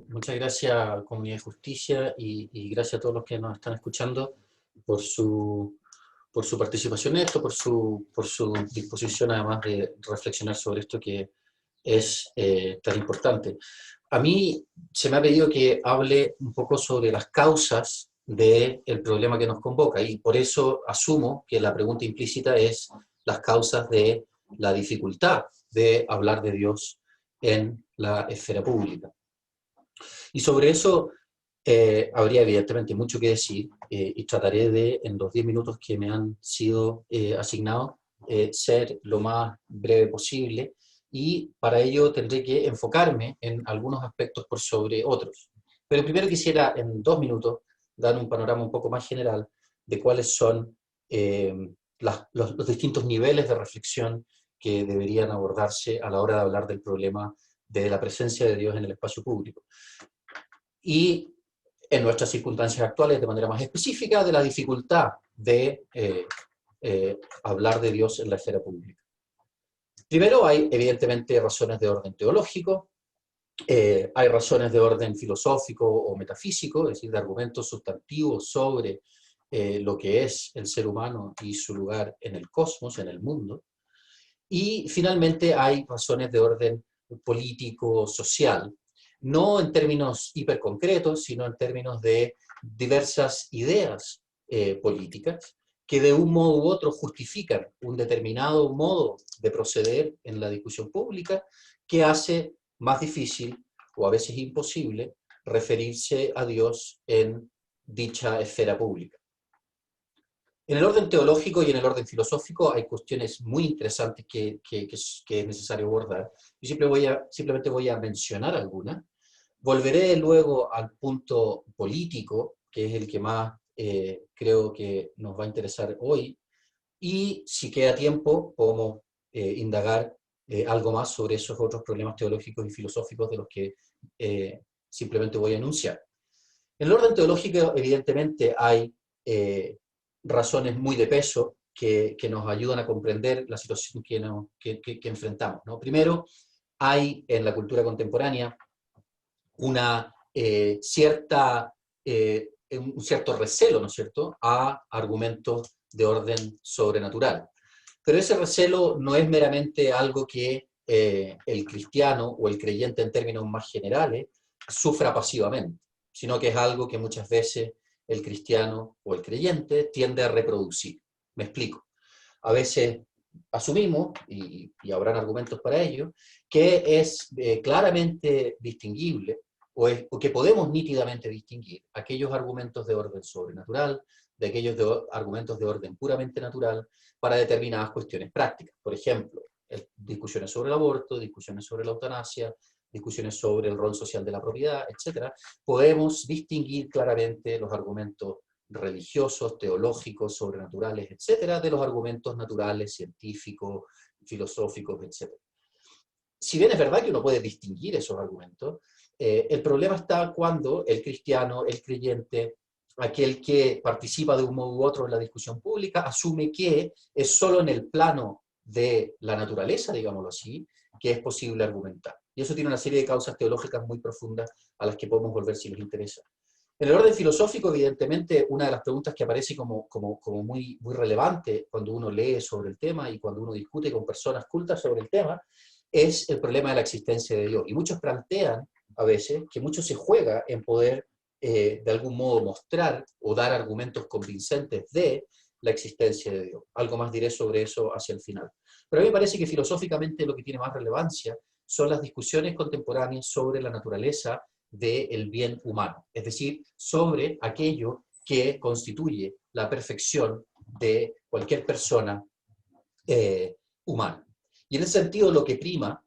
Muchas gracias, Comunidad de Justicia, y gracias a todos los que nos están escuchando por su, por su participación en esto, por su disposición además de reflexionar sobre esto que es tan importante. A mí se me ha pedido que hable un poco sobre las causas del problema que nos convoca, y por eso asumo que la pregunta implícita es las causas de la dificultad de hablar de Dios en la esfera pública. Y sobre eso habría evidentemente mucho que decir, y trataré de, en los 10 minutos que me han sido asignados, ser lo más breve posible, y para ello tendré que enfocarme en algunos aspectos por sobre otros. Pero primero quisiera, en 2 minutos, dar un panorama un poco más general de cuáles son eh, los distintos niveles de reflexión que deberían abordarse a la hora de hablar del problema de la presencia de Dios en el espacio público. Y en nuestras circunstancias actuales, de manera más específica, de la dificultad de hablar de Dios en la esfera pública. Primero, hay evidentemente razones de orden teológico, hay razones de orden filosófico o metafísico, es decir, de argumentos sustantivos sobre lo que es el ser humano y su lugar en el cosmos, en el mundo. Y finalmente hay razones de orden político, social, no en términos hiperconcretos, sino en términos de diversas ideas políticas que de un modo u otro justifican un determinado modo de proceder en la discusión pública que hace más difícil o a veces imposible referirse a Dios en dicha esfera pública. En el orden teológico y en el orden filosófico hay cuestiones muy interesantes que es necesario abordar. Yo simplemente voy a mencionar algunas. Volveré luego al punto político, que es el que más creo que nos va a interesar hoy, y si queda tiempo podemos indagar algo más sobre esos otros problemas teológicos y filosóficos de los que simplemente voy a enunciar. En el orden teológico, evidentemente, hay razones muy de peso que nos ayudan a comprender la situación que enfrentamos, ¿no? Primero, hay en la cultura contemporánea una un cierto recelo, ¿no es cierto?, a argumentos de orden sobrenatural. Pero ese recelo no es meramente algo que el cristiano o el creyente en términos más generales sufra pasivamente, sino que es algo que muchas veces el cristiano o el creyente tiende a reproducir. Me explico. A veces asumimos, y habrán argumentos para ello, que es claramente distinguible o que podemos nítidamente distinguir aquellos argumentos de orden sobrenatural de aquellos argumentos de orden puramente natural para determinadas cuestiones prácticas. Por ejemplo, discusiones sobre el aborto, discusiones sobre la eutanasia, discusiones sobre el rol social de la propiedad, etc. Podemos distinguir claramente los argumentos religiosos, teológicos, sobrenaturales, etcétera, de los argumentos naturales, científicos, filosóficos, etcétera. Si bien es verdad que uno puede distinguir esos argumentos, el problema está cuando el cristiano, el creyente, aquel que participa de un modo u otro en la discusión pública, asume que es solo en el plano de la naturaleza, digámoslo así, que es posible argumentar. Y eso tiene una serie de causas teológicas muy profundas a las que podemos volver si les interesa. En el orden filosófico, evidentemente, una de las preguntas que aparece como muy relevante cuando uno lee sobre el tema y cuando uno discute con personas cultas sobre el tema, es el problema de la existencia de Dios. Y muchos plantean a veces que mucho se juega en poder de algún modo mostrar o dar argumentos convincentes de la existencia de Dios. Algo más diré sobre eso hacia el final. Pero a mí me parece que filosóficamente lo que tiene más relevancia son las discusiones contemporáneas sobre la naturaleza del bien humano, es decir, sobre aquello que constituye la perfección de cualquier persona humana. Y en ese sentido lo que prima,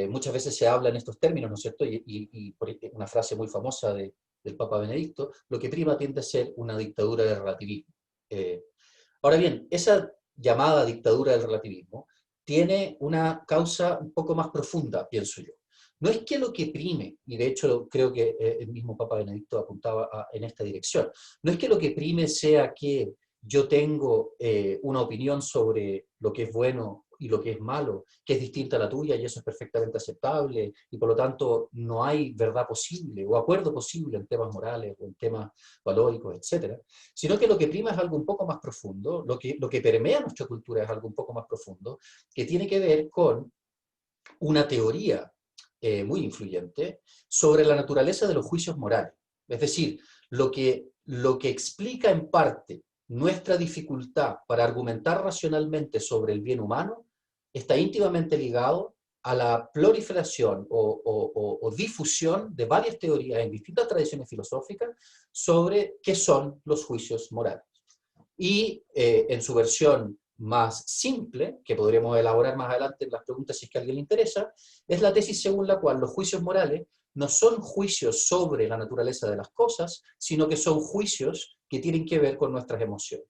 muchas veces se habla en estos términos, ¿no es cierto? Y por una frase muy famosa del Papa Benedicto, lo que prima tiende a ser una dictadura del relativismo. Ahora bien, esa llamada dictadura del relativismo tiene una causa un poco más profunda, pienso yo. No es que lo que prime, y de hecho creo que el mismo Papa Benedicto apuntaba en esta dirección, no es que lo que prime sea que yo tengo una opinión sobre lo que es bueno y lo que es malo, que es distinta a la tuya y eso es perfectamente aceptable, y por lo tanto no hay verdad posible o acuerdo posible en temas morales o en temas valóricos, etcétera, sino que lo que prima es algo un poco más profundo, lo que permea nuestra cultura es algo un poco más profundo, que tiene que ver con una teoría muy influyente sobre la naturaleza de los juicios morales. Es decir, lo que explica en parte nuestra dificultad para argumentar racionalmente sobre el bien humano está íntimamente ligado a la proliferación o difusión de varias teorías en distintas tradiciones filosóficas sobre qué son los juicios morales. Y en su versión más simple, que podremos elaborar más adelante en las preguntas si es que a alguien le interesa, es la tesis según la cual los juicios morales no son juicios sobre la naturaleza de las cosas, sino que son juicios que tienen que ver con nuestras emociones.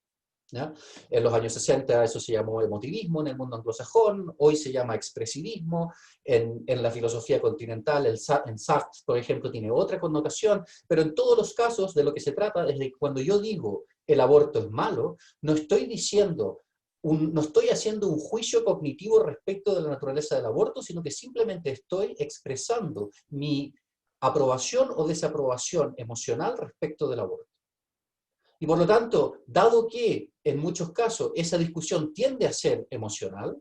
¿Ya? En los años 60 eso se llamó emotivismo en el mundo anglosajón, hoy se llama expresivismo, en la filosofía continental, en Sartre, por ejemplo, tiene otra connotación, pero en todos los casos de lo que se trata es de que cuando yo digo el aborto es malo, no estoy diciendo, no estoy haciendo un juicio cognitivo respecto de la naturaleza del aborto, sino que simplemente estoy expresando mi aprobación o desaprobación emocional respecto del aborto. Y por lo tanto, dado que en muchos casos esa discusión tiende a ser emocional,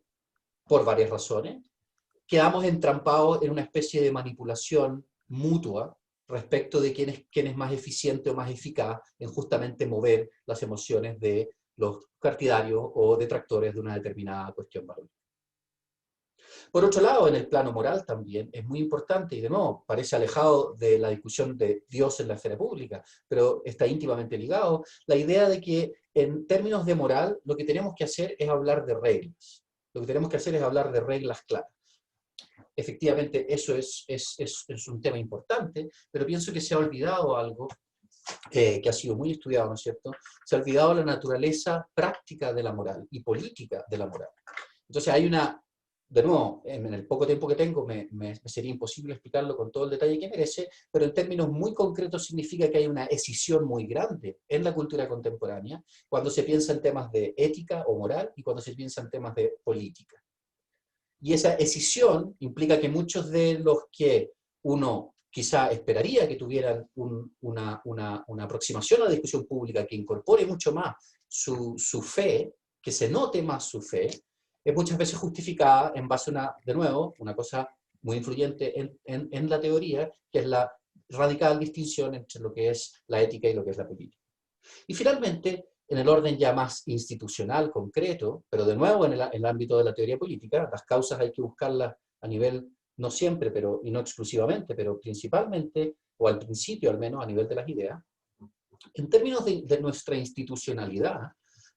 por varias razones, quedamos entrampados en una especie de manipulación mutua respecto de quién es más eficiente o más eficaz en justamente mover las emociones de los partidarios o detractores de una determinada cuestión valórica. Por otro lado, en el plano moral también es muy importante, y de nuevo, parece alejado de la discusión de Dios en la esfera pública, pero está íntimamente ligado, la idea de que en términos de moral lo que tenemos que hacer es hablar de reglas. Lo que tenemos que hacer es hablar de reglas claras. Efectivamente, eso es un tema importante, pero pienso que se ha olvidado algo que ha sido muy estudiado, ¿no es cierto? Se ha olvidado la naturaleza práctica de la moral y política de la moral. Entonces hay una, de nuevo, en el poco tiempo que tengo me sería imposible explicarlo con todo el detalle que merece, pero en términos muy concretos significa que hay una escisión muy grande en la cultura contemporánea cuando se piensa en temas de ética o moral y cuando se piensa en temas de política. Y esa escisión implica que muchos de los que uno quizá esperaría que tuvieran una aproximación a la discusión pública que incorpore mucho más su fe, que se note más su fe, es muchas veces justificada en base a de nuevo, una cosa muy influyente en la teoría, que es la radical distinción entre lo que es la ética y lo que es la política. Y finalmente, en el orden ya más institucional, concreto, pero de nuevo en el ámbito de la teoría política, las causas hay que buscarlas a nivel, no siempre, pero, y no exclusivamente, pero principalmente, o al principio al menos, a nivel de las ideas. En términos de nuestra institucionalidad,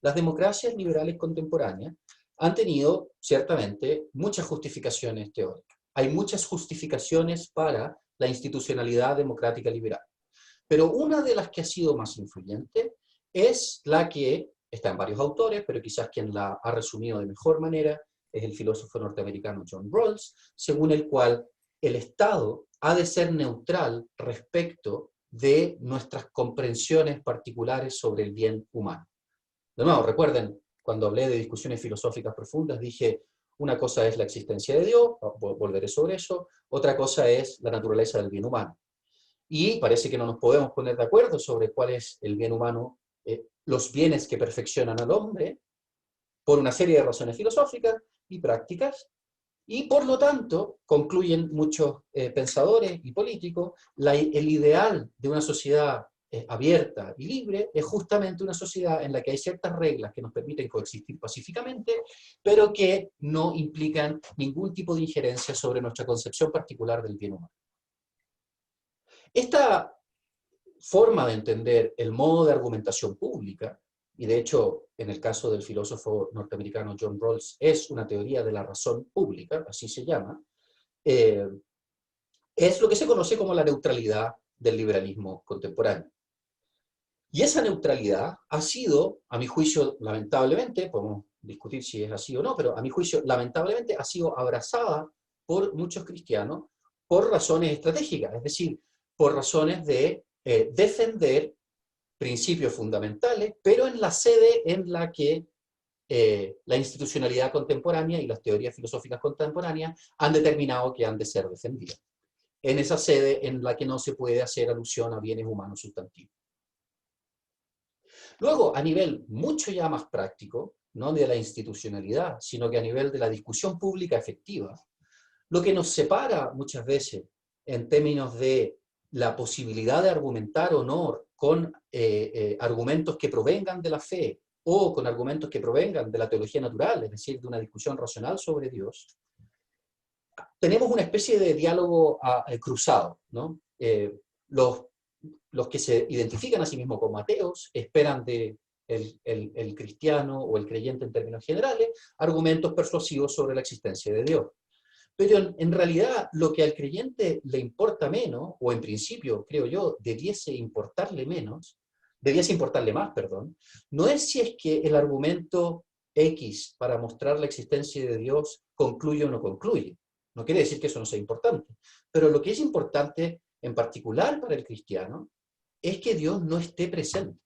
las democracias liberales contemporáneas han tenido, ciertamente, muchas justificaciones teóricas. Hay muchas justificaciones para la institucionalidad democrática liberal. Pero una de las que ha sido más influyente es la que está en varios autores, pero quizás quien la ha resumido de mejor manera es el filósofo norteamericano John Rawls, según el cual el Estado ha de ser neutral respecto de nuestras comprensiones particulares sobre el bien humano. De nuevo, recuerden, cuando hablé de discusiones filosóficas profundas, dije, una cosa es la existencia de Dios, volveré sobre eso, otra cosa es la naturaleza del bien humano. Y parece que no nos podemos poner de acuerdo sobre cuál es el bien humano, los bienes que perfeccionan al hombre, por una serie de razones filosóficas y prácticas, y por lo tanto, concluyen muchos pensadores y políticos, el ideal de una sociedad abierta y libre es justamente una sociedad en la que hay ciertas reglas que nos permiten coexistir pacíficamente, pero que no implican ningún tipo de injerencia sobre nuestra concepción particular del bien humano. Esta forma de entender el modo de argumentación pública, y de hecho, en el caso del filósofo norteamericano John Rawls, es una teoría de la razón pública, así se llama, es lo que se conoce como la neutralidad del liberalismo contemporáneo. Y esa neutralidad ha sido, a mi juicio, lamentablemente, podemos discutir si es así o no, pero a mi juicio, lamentablemente, ha sido abrazada por muchos cristianos por razones estratégicas, es decir, por razones de defender principios fundamentales, pero en la sede en la que la institucionalidad contemporánea y las teorías filosóficas contemporáneas han determinado que han de ser defendidas, en esa sede en la que no se puede hacer alusión a bienes humanos sustantivos. Luego, a nivel mucho ya más práctico, no de la institucionalidad, sino que a nivel de la discusión pública efectiva, lo que nos separa muchas veces en términos de la posibilidad de argumentar o no con argumentos que provengan de la fe o con argumentos que provengan de la teología natural, es decir, de una discusión racional sobre Dios, tenemos una especie de diálogo cruzado, ¿no? Los que se identifican a sí mismos como ateos esperan de el cristiano o el creyente en términos generales argumentos persuasivos sobre la existencia de Dios. Pero en realidad lo que al creyente le importa menos, o en principio, creo yo, debiese importarle más, perdón, no es si es que el argumento X para mostrar la existencia de Dios concluye o no concluye. No quiere decir que eso no sea importante. Pero lo que es importante, en particular para el cristiano, es que Dios no esté presente.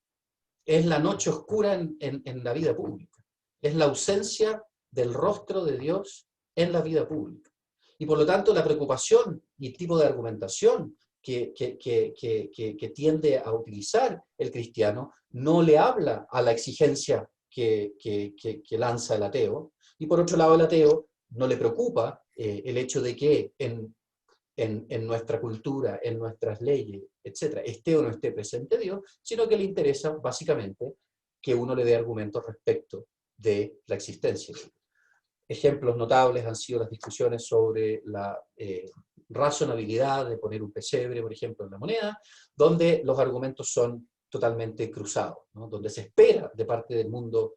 Es la noche oscura en la vida pública. Es la ausencia del rostro de Dios en la vida pública. Y por lo tanto, la preocupación y el tipo de argumentación que tiende a utilizar el cristiano no le habla a la exigencia que lanza el ateo. Y por otro lado, el ateo no le preocupa el hecho de que en nuestra cultura, en nuestras leyes, etcétera, esté o no esté presente Dios, sino que le interesa básicamente que uno le dé argumentos respecto de la existencia de Dios. Ejemplos notables han sido las discusiones sobre la razonabilidad de poner un pesebre, por ejemplo, en la moneda, donde los argumentos son totalmente cruzados, ¿no? Donde se espera de parte del mundo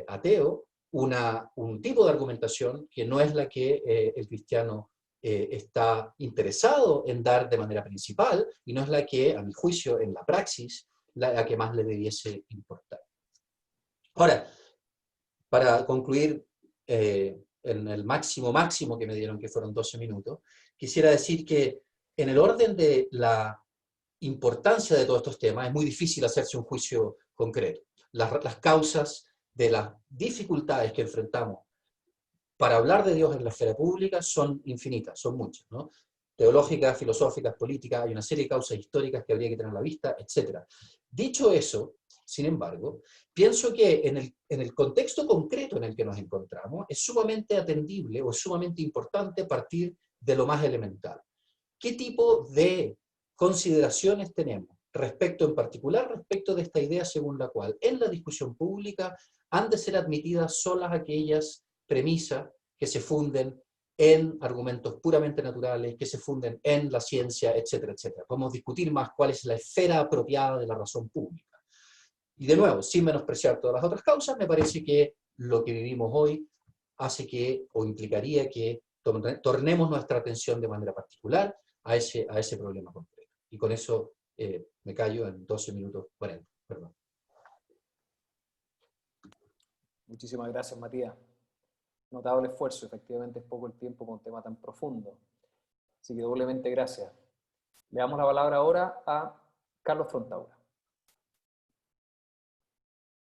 ateo un tipo de argumentación que no es la que el cristiano está interesado en dar de manera principal, y no es la que, a mi juicio, en la praxis, la que más le debiese importar. Ahora, para concluir en el máximo que me dieron, que fueron 12 minutos, quisiera decir que en el orden de la importancia de todos estos temas es muy difícil hacerse un juicio concreto. Las causas de las dificultades que enfrentamos para hablar de Dios en la esfera pública son infinitas, son muchas, ¿no? Teológicas, filosóficas, políticas, hay una serie de causas históricas que habría que tener a la vista, etc. Dicho eso, sin embargo, pienso que en el contexto concreto en el que nos encontramos es sumamente atendible o es sumamente importante partir de lo más elemental. ¿Qué tipo de consideraciones tenemos en particular respecto de esta idea según la cual en la discusión pública han de ser admitidas solas aquellas premisas que se funden en argumentos puramente naturales, que se funden en la ciencia, etcétera, etcétera? Podemos discutir más cuál es la esfera apropiada de la razón pública. Y de nuevo, sin menospreciar todas las otras causas, me parece que lo que vivimos hoy hace que, o implicaría que tornemos nuestra atención de manera particular a ese problema concreto. Y con eso me callo en 12 minutos 40. Perdón. Muchísimas gracias, Matías. Notable esfuerzo, efectivamente es poco el tiempo con un tema tan profundo. Así que doblemente gracias. Le damos la palabra ahora a Carlos Frontaura.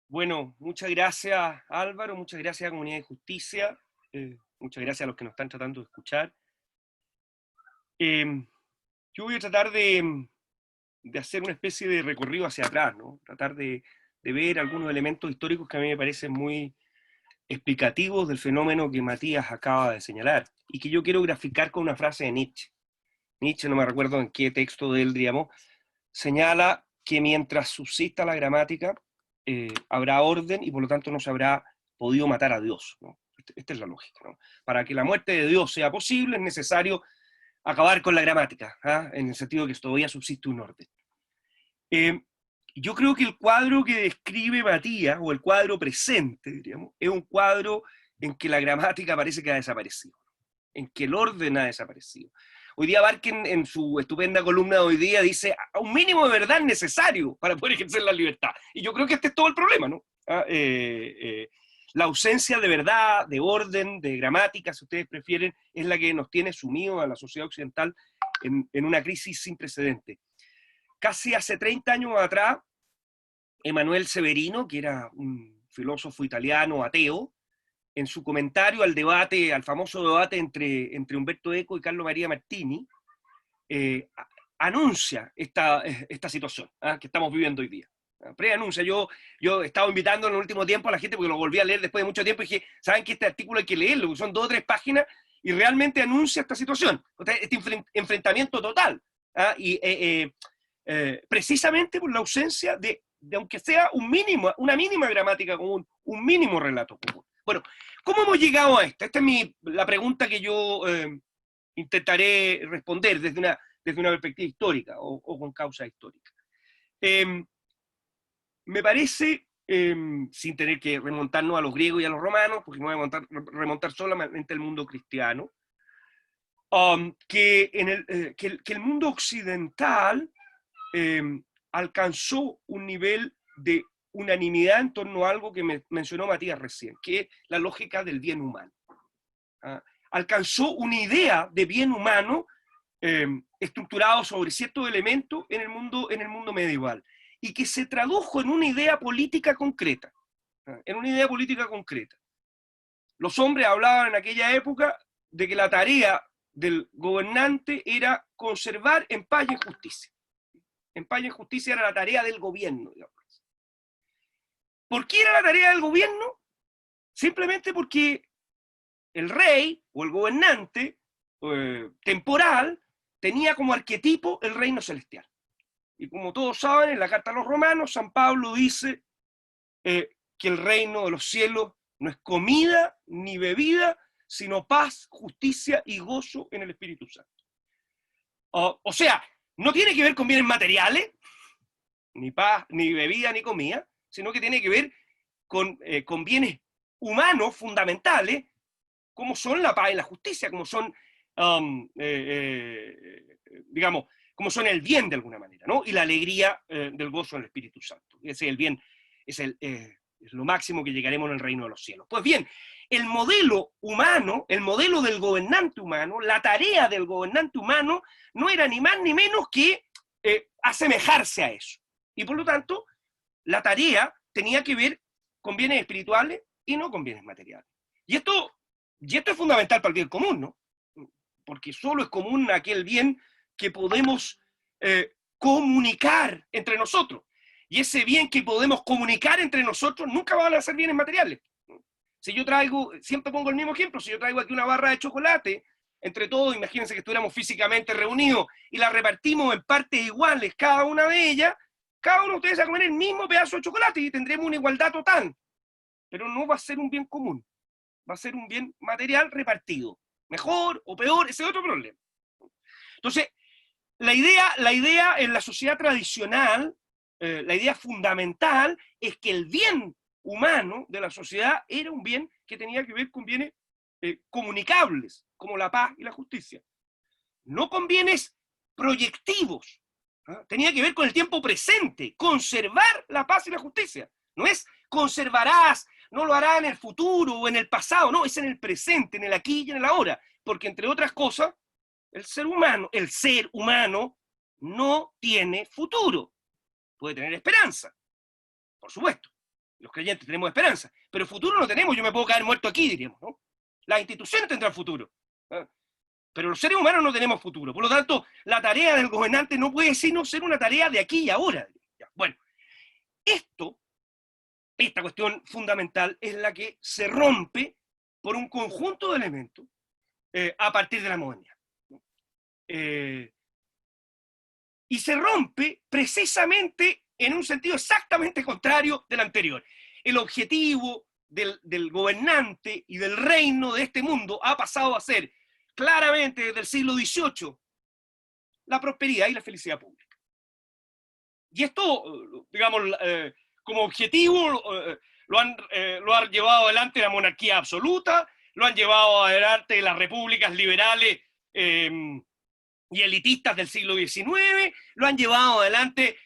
Bueno, muchas gracias Álvaro, muchas gracias a Comunidad de Justicia, muchas gracias a los que nos están tratando de escuchar. Yo voy a tratar de hacer una especie de recorrido hacia atrás, ¿no? Tratar de ver algunos elementos históricos que a mí me parecen muy explicativos del fenómeno que Matías acaba de señalar, y que yo quiero graficar con una frase de Nietzsche. Nietzsche, no me recuerdo en qué texto de él, digamos, señala que mientras subsista la gramática, habrá orden y por lo tanto no se habrá podido matar a Dios, ¿no? Esta es la lógica, ¿no? Para que la muerte de Dios sea posible es necesario acabar con la gramática, ¿ah? En el sentido de que todavía subsiste un orden. Yo creo que el cuadro que describe Matías, o el cuadro presente, diríamos, es un cuadro en que la gramática parece que ha desaparecido, en que el orden ha desaparecido. Hoy día Barken, en su estupenda columna de hoy día, dice, un mínimo de verdad es necesario para poder ejercer la libertad. Y yo creo que este es todo el problema, ¿no? La ausencia de verdad, de orden, de gramática, si ustedes prefieren, es la que nos tiene sumidos a la sociedad occidental en una crisis sin precedentes. Casi hace 30 años atrás, Emanuel Severino, que era un filósofo italiano ateo, en su comentario al debate, al famoso debate entre Umberto Eco y Carlo Maria Martini, anuncia esta situación que estamos viviendo hoy día. Preanuncia. Yo he estado invitando en el último tiempo a la gente, porque lo volví a leer después de mucho tiempo, y dije, ¿saben que este artículo hay que leerlo? Son 2 o 3 páginas, y realmente anuncia esta situación, este enfrentamiento total. Precisamente por la ausencia de aunque sea una mínima gramática común, un mínimo relato común. Bueno, ¿cómo hemos llegado a esto? Esta es la pregunta que yo intentaré responder desde una perspectiva histórica o con causa histórica. Me parece, sin tener que remontarnos a los griegos y a los romanos, porque no voy a remontar solamente al mundo cristiano, que el mundo occidental alcanzó un nivel de unanimidad en torno a algo que mencionó Matías recién, que es la lógica del bien humano. Alcanzó una idea de bien humano estructurado sobre ciertos elementos en el mundo medieval, y que se tradujo en una idea política concreta. Los hombres hablaban en aquella época de que la tarea del gobernante era conservar en paz y en justicia. En paz y en justicia era la tarea del gobierno, digamos. ¿Por qué era la tarea del gobierno? Simplemente porque el rey o el gobernante temporal tenía como arquetipo el reino celestial. Y como todos saben, en la carta a los romanos, San Pablo dice que el reino de los cielos no es comida ni bebida, sino paz, justicia y gozo en el Espíritu Santo. O sea, no tiene que ver con bienes materiales, ni paz, ni bebida, ni comida, sino que tiene que ver con bienes humanos fundamentales, como son la paz y la justicia, como son, digamos, como son el bien de alguna manera, ¿no? Y la alegría del gozo en el Espíritu Santo. Ese es el bien, es lo máximo que llegaremos en el reino de los cielos. Pues bien, el modelo humano, el modelo del gobernante humano, la tarea del gobernante humano no era ni más ni menos que asemejarse a eso. Y por lo tanto, la tarea tenía que ver con bienes espirituales y no con bienes materiales. Y esto es fundamental para el bien común, ¿no? Porque solo es común aquel bien que podemos comunicar entre nosotros. Y ese bien que podemos comunicar entre nosotros nunca van a ser bienes materiales. Si yo traigo, siempre pongo el mismo ejemplo, si yo traigo aquí una barra de chocolate, entre todos, imagínense que estuviéramos físicamente reunidos y la repartimos en partes iguales, cada una de ellas, cada uno de ustedes va a comer el mismo pedazo de chocolate y tendremos una igualdad total. Pero no va a ser un bien común, va a ser un bien material repartido. Mejor o peor, ese es otro problema. Entonces, la idea en la sociedad tradicional, la idea fundamental es que el bien humano de la sociedad era un bien que tenía que ver con bienes comunicables, como la paz y la justicia. No con bienes proyectivos. Tenía que ver con el tiempo presente, conservar la paz y la justicia. No es conservarás, no lo hará en el futuro o en el pasado, no, es en el presente, en el aquí y en el ahora. Porque entre otras cosas, el ser humano no tiene futuro. Puede tener esperanza, por supuesto. Los creyentes tenemos esperanza, pero futuro no tenemos. Yo me puedo caer muerto aquí, diríamos, ¿no? Las instituciones tendrán futuro, pero los seres humanos no tenemos futuro. Por lo tanto, la tarea del gobernante no puede sino ser una tarea de aquí y ahora. Bueno, esta cuestión fundamental es la que se rompe por un conjunto de elementos a partir de la modernidad. Y se rompe precisamente en un sentido exactamente contrario del anterior. El objetivo del gobernante y del reino de este mundo ha pasado a ser claramente desde el siglo XVIII la prosperidad y la felicidad pública. Y esto, digamos, como objetivo lo han llevado adelante la monarquía absoluta, lo han llevado adelante las repúblicas liberales y elitistas del siglo XIX, lo han llevado adelante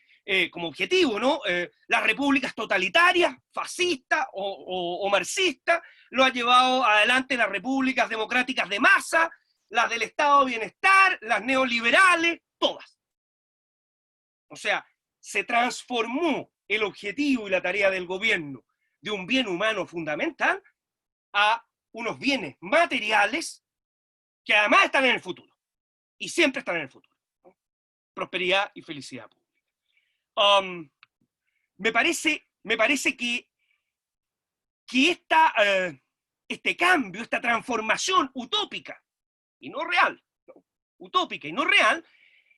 como objetivo, ¿no? Las repúblicas totalitarias, fascistas o marxistas, lo han llevado adelante las repúblicas democráticas de masa, las del Estado de Bienestar, las neoliberales, todas. O sea, se transformó el objetivo y la tarea del gobierno de un bien humano fundamental a unos bienes materiales que además están en el futuro, y siempre están en el futuro, ¿no? Prosperidad y felicidad pública. Me parece que este cambio, esta transformación utópica y no real, ¿no? Utópica y no real,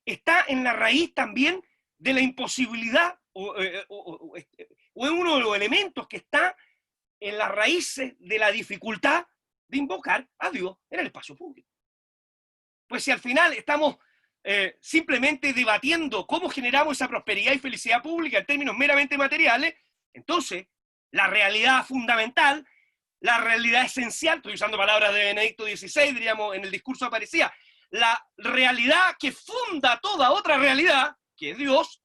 está en la raíz también de la imposibilidad, o en uno de los elementos que está en las raíces de la dificultad de invocar a Dios en el espacio público. Pues si al final estamos simplemente debatiendo cómo generamos esa prosperidad y felicidad pública en términos meramente materiales, entonces la realidad fundamental, la realidad esencial, estoy usando palabras de Benedicto XVI, diríamos, en el discurso aparecía, la realidad que funda toda otra realidad, que es Dios,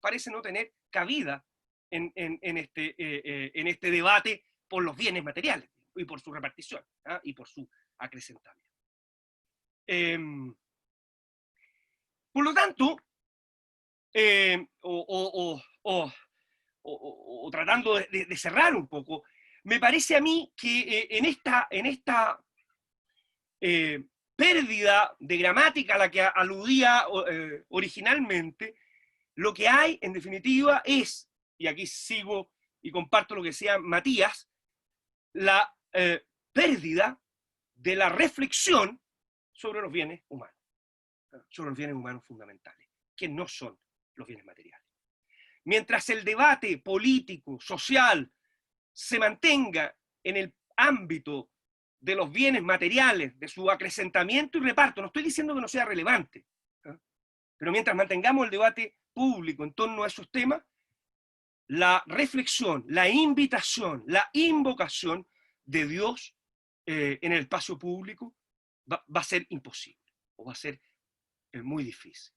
parece no tener cabida en este debate por los bienes materiales y por su repartición, ¿ah? Y por su acrecentamiento. Por lo tanto, tratando de cerrar un poco, me parece a mí que en esta pérdida de gramática a la que aludía originalmente, lo que hay en definitiva es, y aquí sigo y comparto lo que decía Matías, la pérdida de la reflexión sobre los bienes humanos, sobre los bienes humanos fundamentales, que no son los bienes materiales. Mientras el debate político, social, se mantenga en el ámbito de los bienes materiales, de su acrecentamiento y reparto, no estoy diciendo que no sea relevante, ¿eh? Pero mientras mantengamos el debate público en torno a esos temas, la reflexión, la invitación, la invocación de Dios en el espacio público va a ser imposible, o va a ser muy difícil.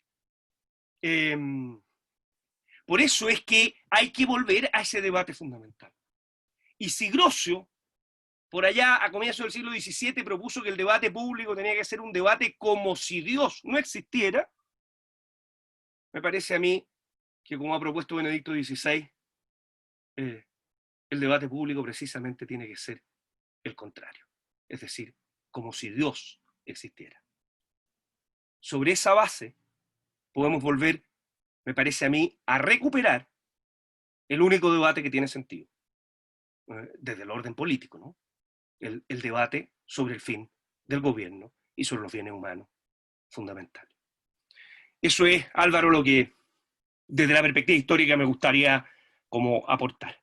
Por eso es que hay que volver a ese debate fundamental. Y si Grocio, por allá a comienzos del siglo XVII, propuso que el debate público tenía que ser un debate como si Dios no existiera, me parece a mí que, como ha propuesto Benedicto XVI, el debate público precisamente tiene que ser el contrario, es decir, como si Dios existiera. Sobre esa base podemos volver, me parece a mí, a recuperar el único debate que tiene sentido, desde el orden político, ¿no? El debate sobre el fin del gobierno y sobre los bienes humanos fundamentales. Eso es, Álvaro, lo que desde la perspectiva histórica me gustaría como aportar.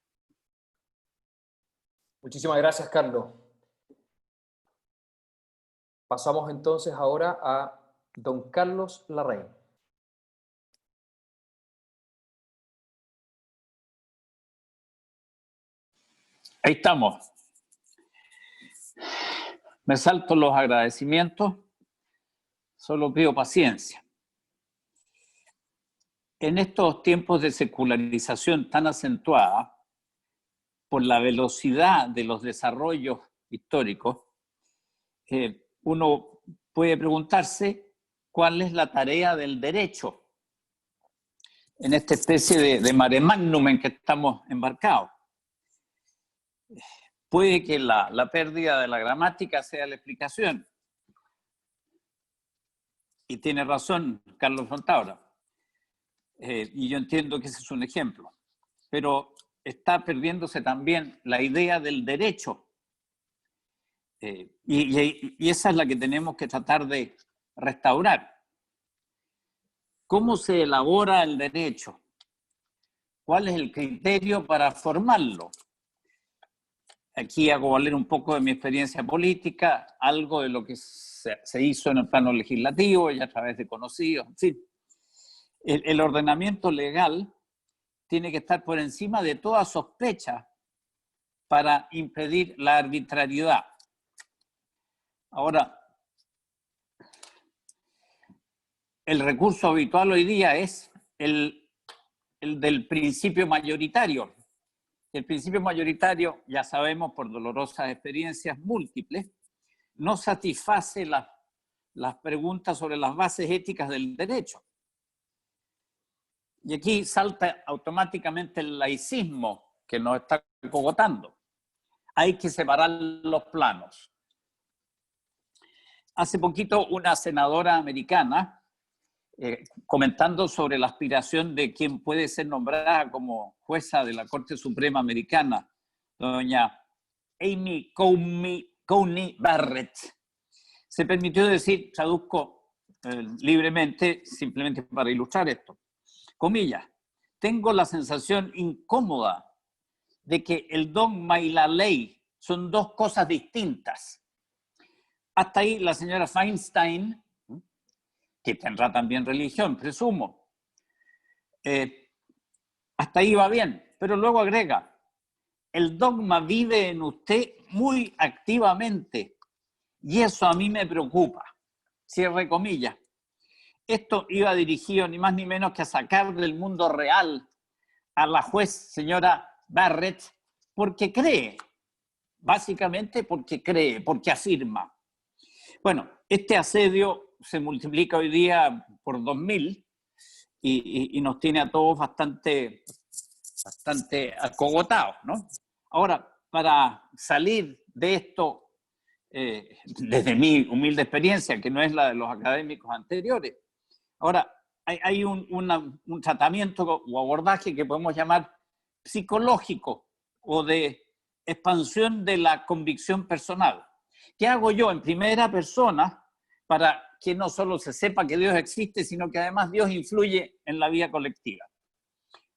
Muchísimas gracias, Carlos. Pasamos entonces ahora a don Carlos Larraín. Ahí estamos. Me salto los agradecimientos, solo pido paciencia. En estos tiempos de secularización tan acentuada, por la velocidad de los desarrollos históricos, uno puede preguntarse cuál es la tarea del derecho en esta especie de mare magnum en que estamos embarcados. Puede que la pérdida de la gramática sea la explicación. Y tiene razón Carlos Fontaura. Y yo entiendo que ese es un ejemplo. Pero está perdiéndose también la idea del derecho. Y esa es la que tenemos que tratar de restaurar. ¿Cómo se elabora el derecho? ¿Cuál es el criterio para formarlo? Aquí hago valer un poco de mi experiencia política, algo de lo que se hizo en el plano legislativo y a través de conocidos. En fin, el ordenamiento legal tiene que estar por encima de toda sospecha para impedir la arbitrariedad. Ahora, el recurso habitual hoy día es el del principio mayoritario. El principio mayoritario, ya sabemos por dolorosas experiencias múltiples, no satisface las preguntas sobre las bases éticas del derecho. Y aquí salta automáticamente el laicismo que nos está cogotando. Hay que separar los planos. Hace poquito una senadora americana, comentando sobre la aspiración de quien puede ser nombrada como jueza de la Corte Suprema Americana, doña Amy Coney Barrett, se permitió decir, traduzco libremente, simplemente para ilustrar esto, comillas, tengo la sensación incómoda de que el dogma y la ley son dos cosas distintas. Hasta ahí la señora Feinstein, que tendrá también religión, presumo, hasta ahí va bien, pero luego agrega, el dogma vive en usted muy activamente y eso a mí me preocupa. Cierre comillas. Esto iba dirigido ni más ni menos que a sacar del mundo real a la juez señora Barrett porque cree, básicamente porque cree, porque afirma. Bueno, este asedio se multiplica hoy día por 2000 y nos tiene a todos bastante acogotados, ¿no? Ahora, para salir de esto, desde mi humilde experiencia, que no es la de los académicos anteriores, ahora hay un tratamiento o abordaje que podemos llamar psicológico o de expansión de la convicción personal. ¿Qué hago yo en primera persona para que no solo se sepa que Dios existe, sino que además Dios influye en la vida colectiva?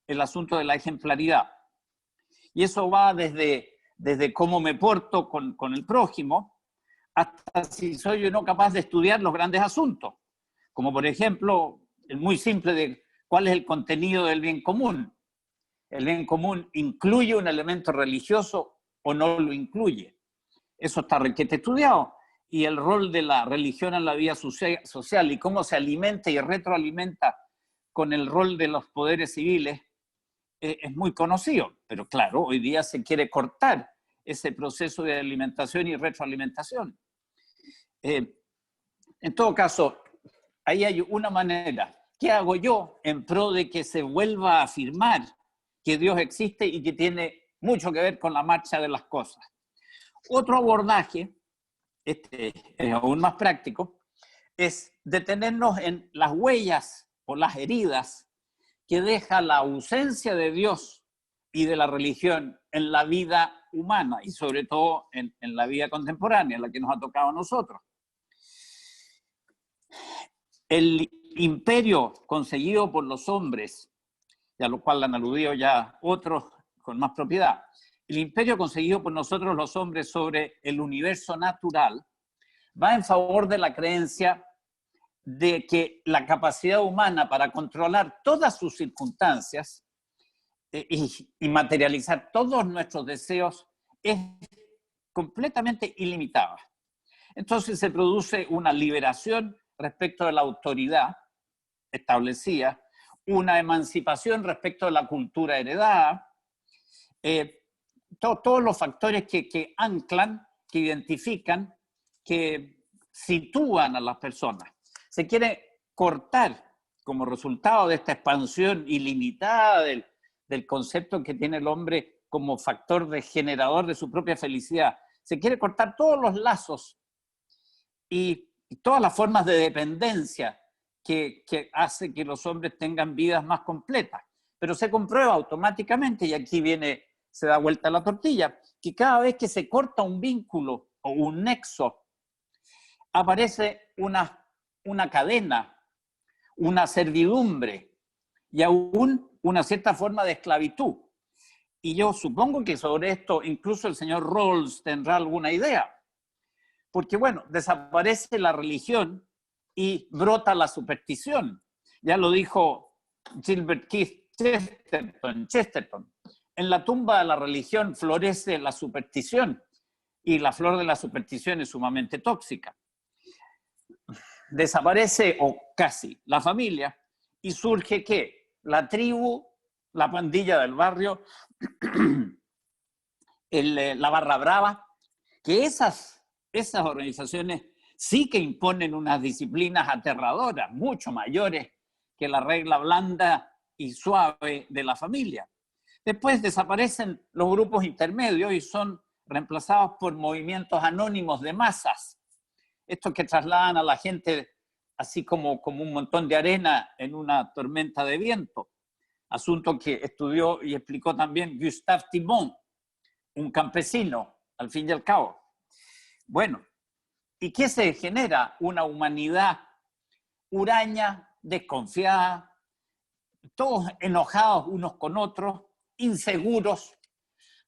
El asunto de la ejemplaridad. Y eso va desde cómo me porto con el prójimo hasta si soy o no capaz de estudiar los grandes asuntos, como por ejemplo el muy simple de cuál es el contenido del bien común. ¿El bien común incluye un elemento religioso o no lo incluye? Eso está requete estudiado. Y el rol de la religión en la vida social y cómo se alimenta y retroalimenta con el rol de los poderes civiles es muy conocido. Pero claro, hoy día se quiere cortar ese proceso de alimentación y retroalimentación. En todo caso, ahí hay una manera. ¿Qué hago yo en pro de que se vuelva a afirmar que Dios existe y que tiene mucho que ver con la marcha de las cosas? Otro abordaje, este es aún más práctico, es detenernos en las huellas o las heridas que deja la ausencia de Dios y de la religión en la vida humana y sobre todo en la vida contemporánea, la que nos ha tocado a nosotros. El imperio conseguido por los hombres, y a lo cual han aludido ya otros con más propiedad, el imperio conseguido por nosotros los hombres sobre el universo natural va en favor de la creencia de que la capacidad humana para controlar todas sus circunstancias y materializar todos nuestros deseos es completamente ilimitada. Entonces se produce una liberación respecto de la autoridad establecida, una emancipación respecto de la cultura heredada, todos los factores que anclan, que identifican, que sitúan a las personas. Se quiere cortar, como resultado de esta expansión ilimitada del concepto que tiene el hombre como factor de generador de su propia felicidad, se quiere cortar todos los lazos y todas las formas de dependencia que hace que los hombres tengan vidas más completas. Pero se comprueba automáticamente, y aquí se da vuelta la tortilla, que cada vez que se corta un vínculo o un nexo, aparece una cadena, una servidumbre y aún una cierta forma de esclavitud. Y yo supongo que sobre esto incluso el señor Rawls tendrá alguna idea. Porque bueno, desaparece la religión y brota la superstición. Ya lo dijo Gilbert Keith Chesterton. En la tumba de la religión florece la superstición y la flor de la superstición es sumamente tóxica. Desaparece, o casi, la familia y surge ¿qué? La tribu, la pandilla del barrio, la barra brava, que esas organizaciones sí que imponen unas disciplinas aterradoras, mucho mayores que la regla blanda y suave de la familia. Después desaparecen los grupos intermedios y son reemplazados por movimientos anónimos de masas. Estos que trasladan a la gente así como un montón de arena en una tormenta de viento. Asunto que estudió y explicó también Gustave Thibon, un campesino, al fin y al cabo. Bueno, ¿y qué se genera? Una humanidad huraña, desconfiada, todos enojados unos con otros, inseguros,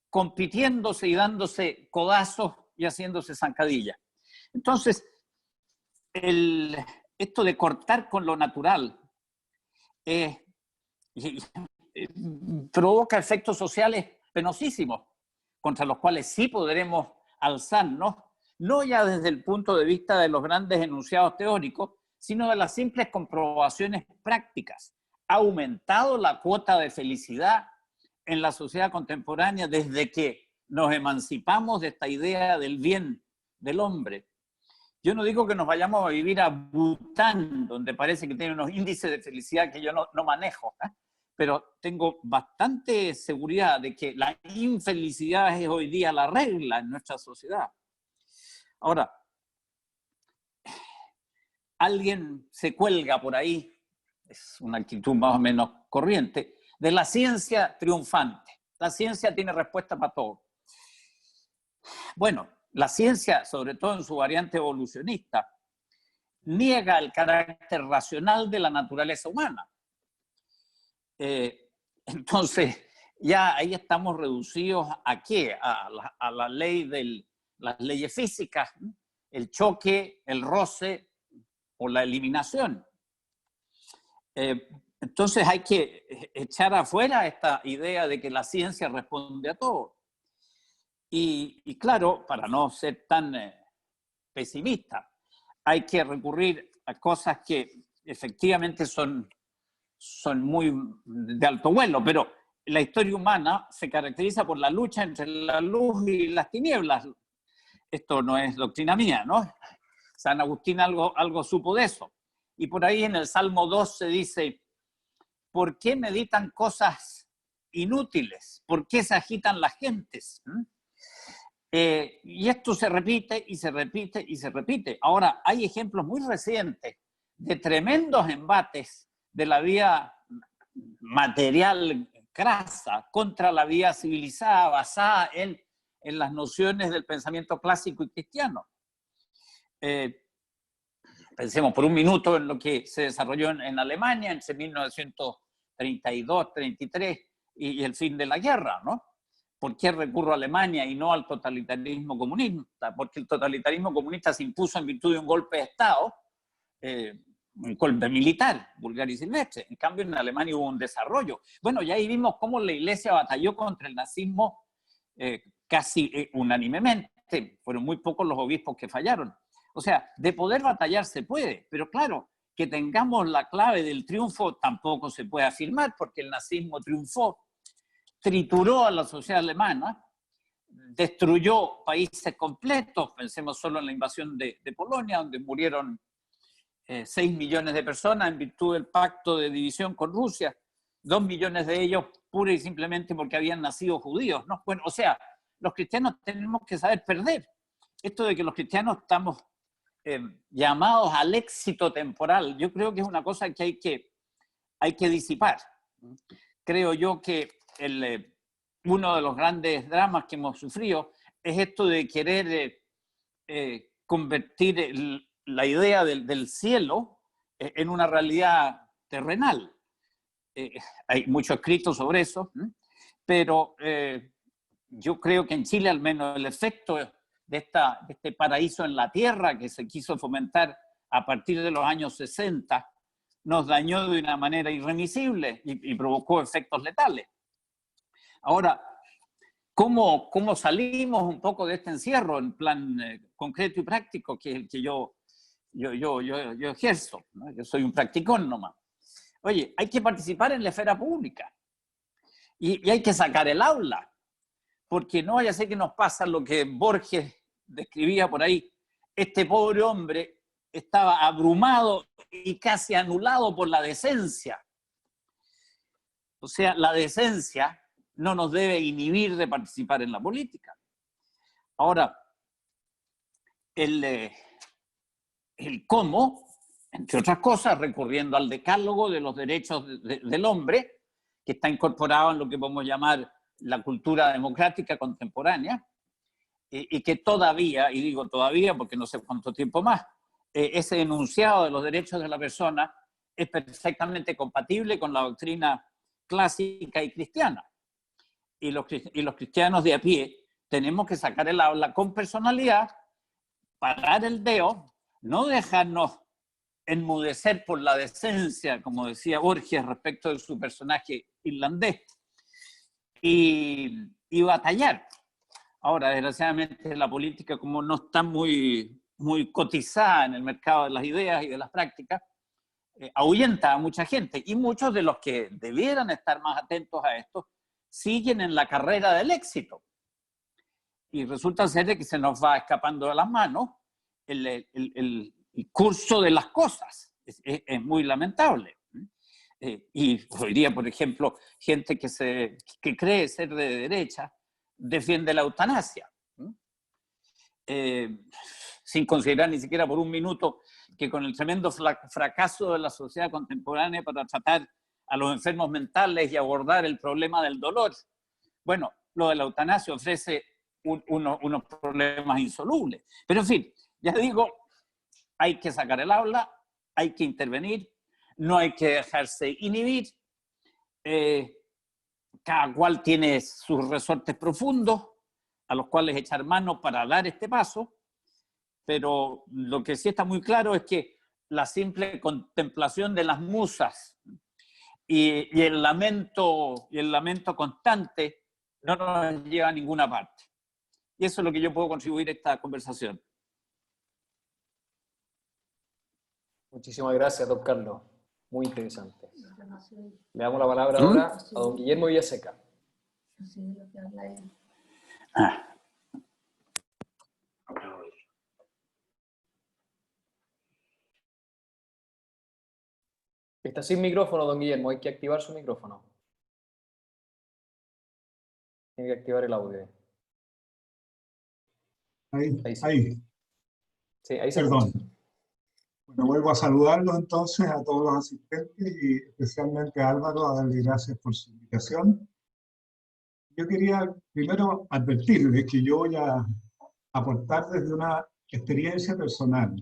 compitiéndose y dándose codazos y haciéndose zancadillas. Entonces, esto de cortar con lo natural provoca efectos sociales penosísimos, contra los cuales sí podremos alzarnos, no ya desde el punto de vista de los grandes enunciados teóricos, sino de las simples comprobaciones prácticas. Ha aumentado la cuota de felicidad en la sociedad contemporánea desde que nos emancipamos de esta idea del bien del hombre. Yo no digo que nos vayamos a vivir a Bután, donde parece que tiene unos índices de felicidad que yo no manejo, pero tengo bastante seguridad de que la infelicidad es hoy día la regla en nuestra sociedad. Ahora, alguien se cuelga por ahí, es una actitud más o menos corriente, de la ciencia triunfante. La ciencia tiene respuesta para todo. Bueno, la ciencia, sobre todo en su variante evolucionista, niega el carácter racional de la naturaleza humana. Entonces, ya ahí estamos reducidos ¿a qué? A la ley las leyes físicas, el choque, el roce o la eliminación. Entonces hay que echar afuera esta idea de que la ciencia responde a todo. Y claro, para no ser tan pesimista, hay que recurrir a cosas que efectivamente son muy de alto vuelo, pero la historia humana se caracteriza por la lucha entre la luz y las tinieblas. Esto no es doctrina mía, ¿no? San Agustín algo supo de eso. Y por ahí en el Salmo 2 se dice, ¿por qué meditan cosas inútiles? ¿Por qué se agitan las gentes? Y esto se repite y se repite y se repite. Ahora, hay ejemplos muy recientes de tremendos embates de la vía material crasa contra la vía civilizada basada en las nociones del pensamiento clásico y cristiano. Pensemos por un minuto en lo que se desarrolló en Alemania entre 1932, 33 y el fin de la guerra, ¿no? ¿Por qué recurro a Alemania y no al totalitarismo comunista? Porque el totalitarismo comunista se impuso en virtud de un golpe de Estado, un golpe militar, vulgar y silvestre. En cambio, en Alemania hubo un desarrollo. Bueno, ya ahí vimos cómo la Iglesia batalló contra el nazismo casi unánimemente. Fueron muy pocos los obispos que fallaron. O sea, de poder batallar se puede, pero claro, que tengamos la clave del triunfo tampoco se puede afirmar, porque el nazismo triunfó, trituró a la sociedad alemana, destruyó países completos. Pensemos solo en la invasión de Polonia, donde murieron 6 millones de personas en virtud del pacto de división con Rusia, 2 millones de ellos pura y simplemente porque habían nacido judíos, ¿no? Bueno, o sea, los cristianos tenemos que saber perder. Esto de que los cristianos estamos llamados al éxito temporal, yo creo que es una cosa que hay que disipar. Creo yo que uno de los grandes dramas que hemos sufrido es esto de querer convertir la idea del cielo en una realidad terrenal. Hay mucho escrito sobre eso, pero yo creo que en Chile al menos el efecto de este paraíso en la tierra que se quiso fomentar a partir de los años 60 nos dañó de una manera irremisible y provocó efectos letales. Ahora, ¿cómo salimos un poco de este encierro en plan concreto y práctico, que es el que yo ejerzo, ¿no? Yo soy un practicón nomás. Oye, hay que participar en la esfera pública y hay que sacar el aula, porque no vaya a ser que nos pasa lo que Borges describía por ahí. Este pobre hombre estaba abrumado y casi anulado por la decencia. O sea, la decencia no nos debe inhibir de participar en la política. Ahora, el cómo, entre otras cosas, recurriendo al decálogo de los derechos del hombre, que está incorporado en lo que podemos llamar la cultura democrática contemporánea, y que todavía, y digo todavía porque no sé cuánto tiempo más, ese enunciado de los derechos de la persona es perfectamente compatible con la doctrina clásica y cristiana. Y los cristianos de a pie tenemos que sacar el aula con personalidad, parar el dedo, no dejarnos enmudecer por la decencia, como decía Borges respecto de su personaje irlandés, y batallar. Ahora, desgraciadamente, la política, como no está muy cotizada en el mercado de las ideas y de las prácticas, ahuyenta a mucha gente, y muchos de los que debieran estar más atentos a esto siguen en la carrera del éxito. Y resulta ser de que se nos va escapando de las manos el curso de las cosas. Es muy lamentable. Y hoy día, por ejemplo, gente que cree ser de derecha defiende la eutanasia, sin considerar ni siquiera por un minuto que con el tremendo fracaso de la sociedad contemporánea para tratar a los enfermos mentales y abordar el problema del dolor, bueno, lo de la eutanasia ofrece unos problemas insolubles. Pero en fin, ya digo, hay que sacar el aula, hay que intervenir, no hay que dejarse inhibir. Cada cual tiene sus resortes profundos a los cuales echar mano para dar este paso, pero lo que sí está muy claro es que la simple contemplación de las musas y el lamento constante no nos lleva a ninguna parte. Y eso es lo que yo puedo contribuir a esta conversación. Muchísimas gracias, don Carlos. Muy interesante. Le damos la palabra ahora a don Guillermo Villaseca. Está sin micrófono, don Guillermo. Hay que activar su micrófono. Tiene que activar el audio. Ahí. Sí, ahí se Perdón. escucha. Bueno, vuelvo a saludarlos entonces a todos los asistentes y especialmente a Álvaro, a darle gracias por su invitación. Yo quería primero advertirles que yo voy a aportar desde una experiencia personal.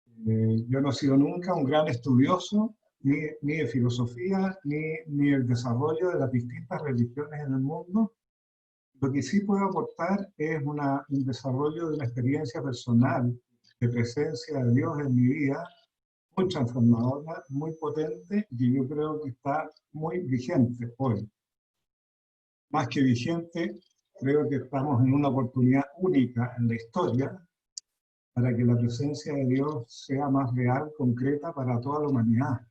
Yo no he sido nunca un gran estudioso ni de filosofía ni el desarrollo de las distintas religiones en el mundo. Lo que sí puedo aportar es un desarrollo de una experiencia personal de presencia de Dios en mi vida, muy transformadora, muy potente, y yo creo que está muy vigente hoy. Más que vigente, creo que estamos en una oportunidad única en la historia para que la presencia de Dios sea más real, concreta para toda la humanidad.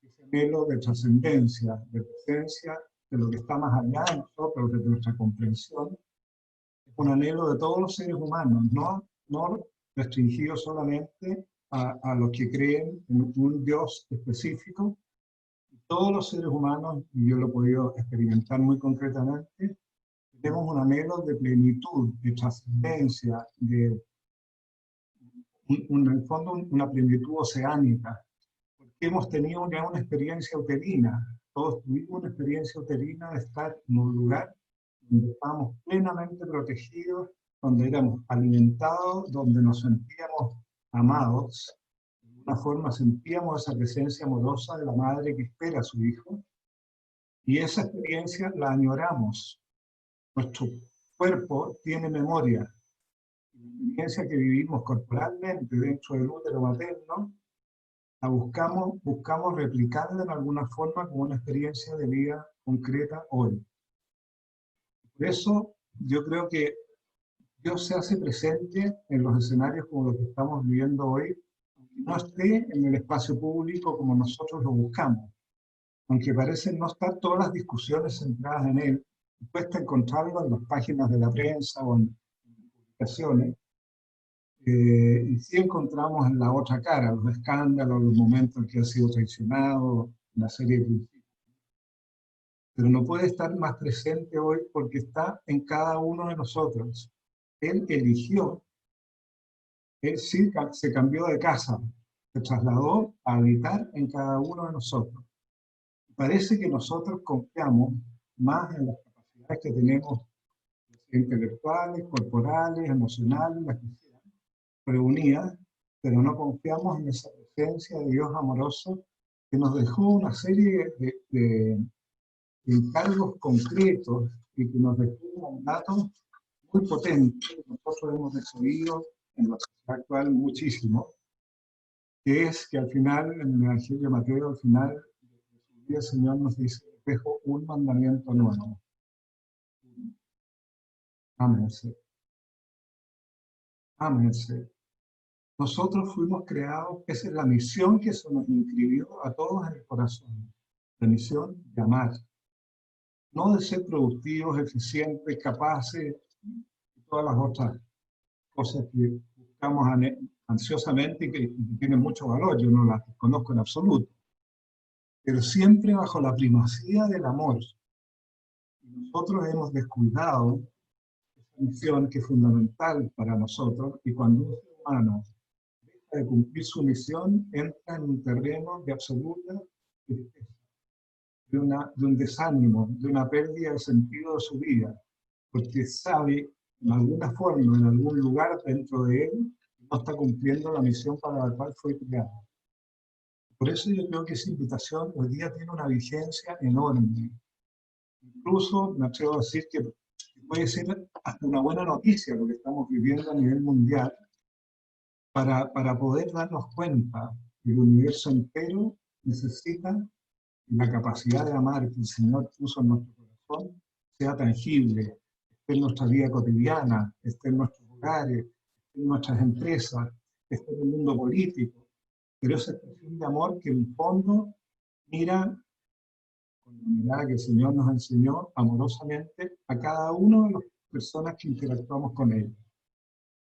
Ese anhelo de trascendencia, de presencia de lo que está más allá de nosotros, de nuestra comprensión, es un anhelo de todos los seres humanos, no restringido solamente a los que creen en un Dios específico. Todos los seres humanos, y yo lo he podido experimentar muy concretamente, tenemos un anhelo de plenitud, de trascendencia, en el fondo una plenitud oceánica, porque hemos tenido una experiencia uterina. Todos tuvimos una experiencia uterina de estar en un lugar donde estábamos plenamente protegidos, donde éramos alimentados, donde nos sentíamos amados. De alguna forma sentíamos esa presencia amorosa de la madre que espera a su hijo. Y esa experiencia la añoramos. Nuestro cuerpo tiene memoria. La experiencia que vivimos corporalmente dentro del útero materno, la buscamos replicarla de alguna forma como una experiencia de vida concreta hoy. Por eso yo creo que Dios se hace presente en los escenarios como los que estamos viviendo hoy, aunque no esté en el espacio público como nosotros lo buscamos. Aunque parecen no estar todas las discusiones centradas en él, cuesta encontrarlo en las páginas de la prensa o en publicaciones, y sí encontramos en la otra cara, los escándalos, los momentos en que ha sido traicionado, una serie de principios. pero no puede estar más presente hoy porque está en cada uno de nosotros. Él eligió, él sí se cambió de casa, se trasladó a habitar en cada uno de nosotros. Parece que nosotros confiamos más en las capacidades que tenemos intelectuales, corporales, emocionales, las que sean, reunidas, pero no confiamos en esa presencia de Dios amoroso que nos dejó una serie de encargos concretos y que nos dejó un mandato muy potente. Nosotros hemos recibido en la sociedad actual muchísimo, que es que al final, en el Evangelio de Mateo, al final de su vida, el Señor nos dice: dejo un mandamiento nuevo. Ámense. Ámense. Nosotros fuimos creados, esa es la misión que se nos inscribió a todos en el corazón. La misión de amar. No de ser productivos, eficientes, capaces, y todas las otras cosas que buscamos ansiosamente y que tienen mucho valor. Yo no las conozco en absoluto. Pero siempre bajo la primacía del amor. Y nosotros hemos descuidado esa misión que es fundamental para nosotros, y cuando un ser humano deja de cumplir su misión, entra en un terreno de absoluta tristeza, de un desánimo, de una pérdida de sentido de su vida, porque sabe, en alguna forma, en algún lugar dentro de él, no está cumpliendo la misión para la cual fue creado. Por eso yo creo que esa invitación hoy día tiene una vigencia enorme. Incluso me atrevo a decir que puede ser hasta una buena noticia lo que estamos viviendo a nivel mundial, para poder darnos cuenta que el universo entero necesita la capacidad de amar que el Señor puso en nuestro corazón sea tangible, esté en nuestra vida cotidiana, esté en nuestros hogares, esté en nuestras empresas, esté en el mundo político. Pero esa expresión de amor que en el fondo mira con la mirada que el Señor nos enseñó amorosamente a cada una de las personas que interactuamos con Él.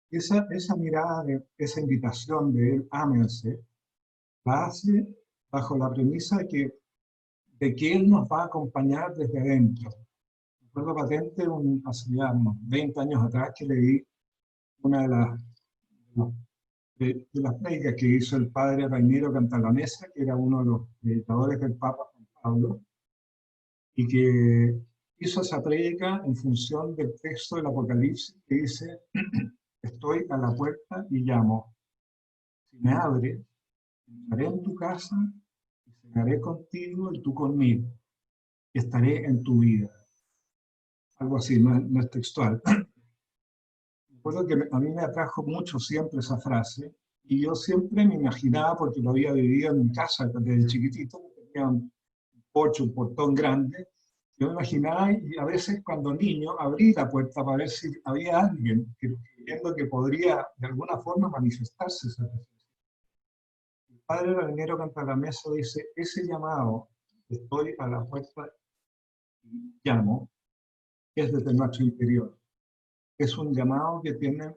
Esa mirada, esa invitación de Él, ámense, la hace bajo la premisa de que Él nos va a acompañar desde adentro. Recuerdo patente hace ya unos 20 años atrás que leí una de las prédicas que hizo el padre Rainiero Cantalamessa, que era uno de los predicadores del Papa Juan Pablo, y que hizo esa prédica en función del texto del Apocalipsis que dice: estoy a la puerta y llamo. Si me abres, entraré en tu casa y cenaré contigo y tú conmigo. Y estaré en tu vida. Algo así, no es textual. Recuerdo que a mí me atrajo mucho siempre esa frase, y yo siempre me imaginaba, porque lo había vivido en mi casa desde chiquitito, tenía un porche, un portón grande. Yo me imaginaba, y a veces cuando niño, abrí la puerta para ver si había alguien creyendo que podría de alguna forma manifestarse esa presencia. El padre Rainiero Cantalamessa dice: ese llamado, estoy a la puerta y llamo, es desde nuestro interior. Es un llamado que tienen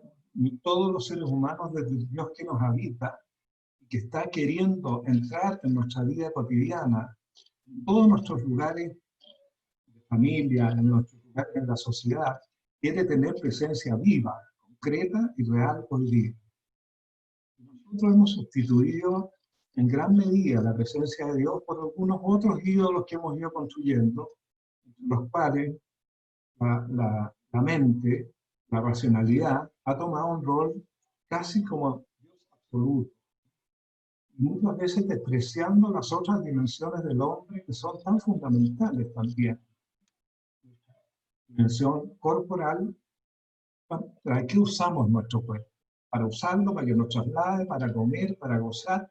todos los seres humanos desde el Dios que nos habita, y que está queriendo entrar en nuestra vida cotidiana, en todos nuestros lugares de familia, en nuestros lugares en la sociedad. Quiere tener presencia viva, concreta y real hoy día. Nosotros hemos sustituido en gran medida la presencia de Dios por algunos otros ídolos que hemos ido construyendo, los cuales la mente, la racionalidad, ha tomado un rol casi como Dios absoluto. Y muchas veces despreciando las otras dimensiones del hombre que son tan fundamentales también. Dimensión corporal, ¿para qué usamos nuestro cuerpo? Para usarlo, para que nos traslade, para comer, para gozar,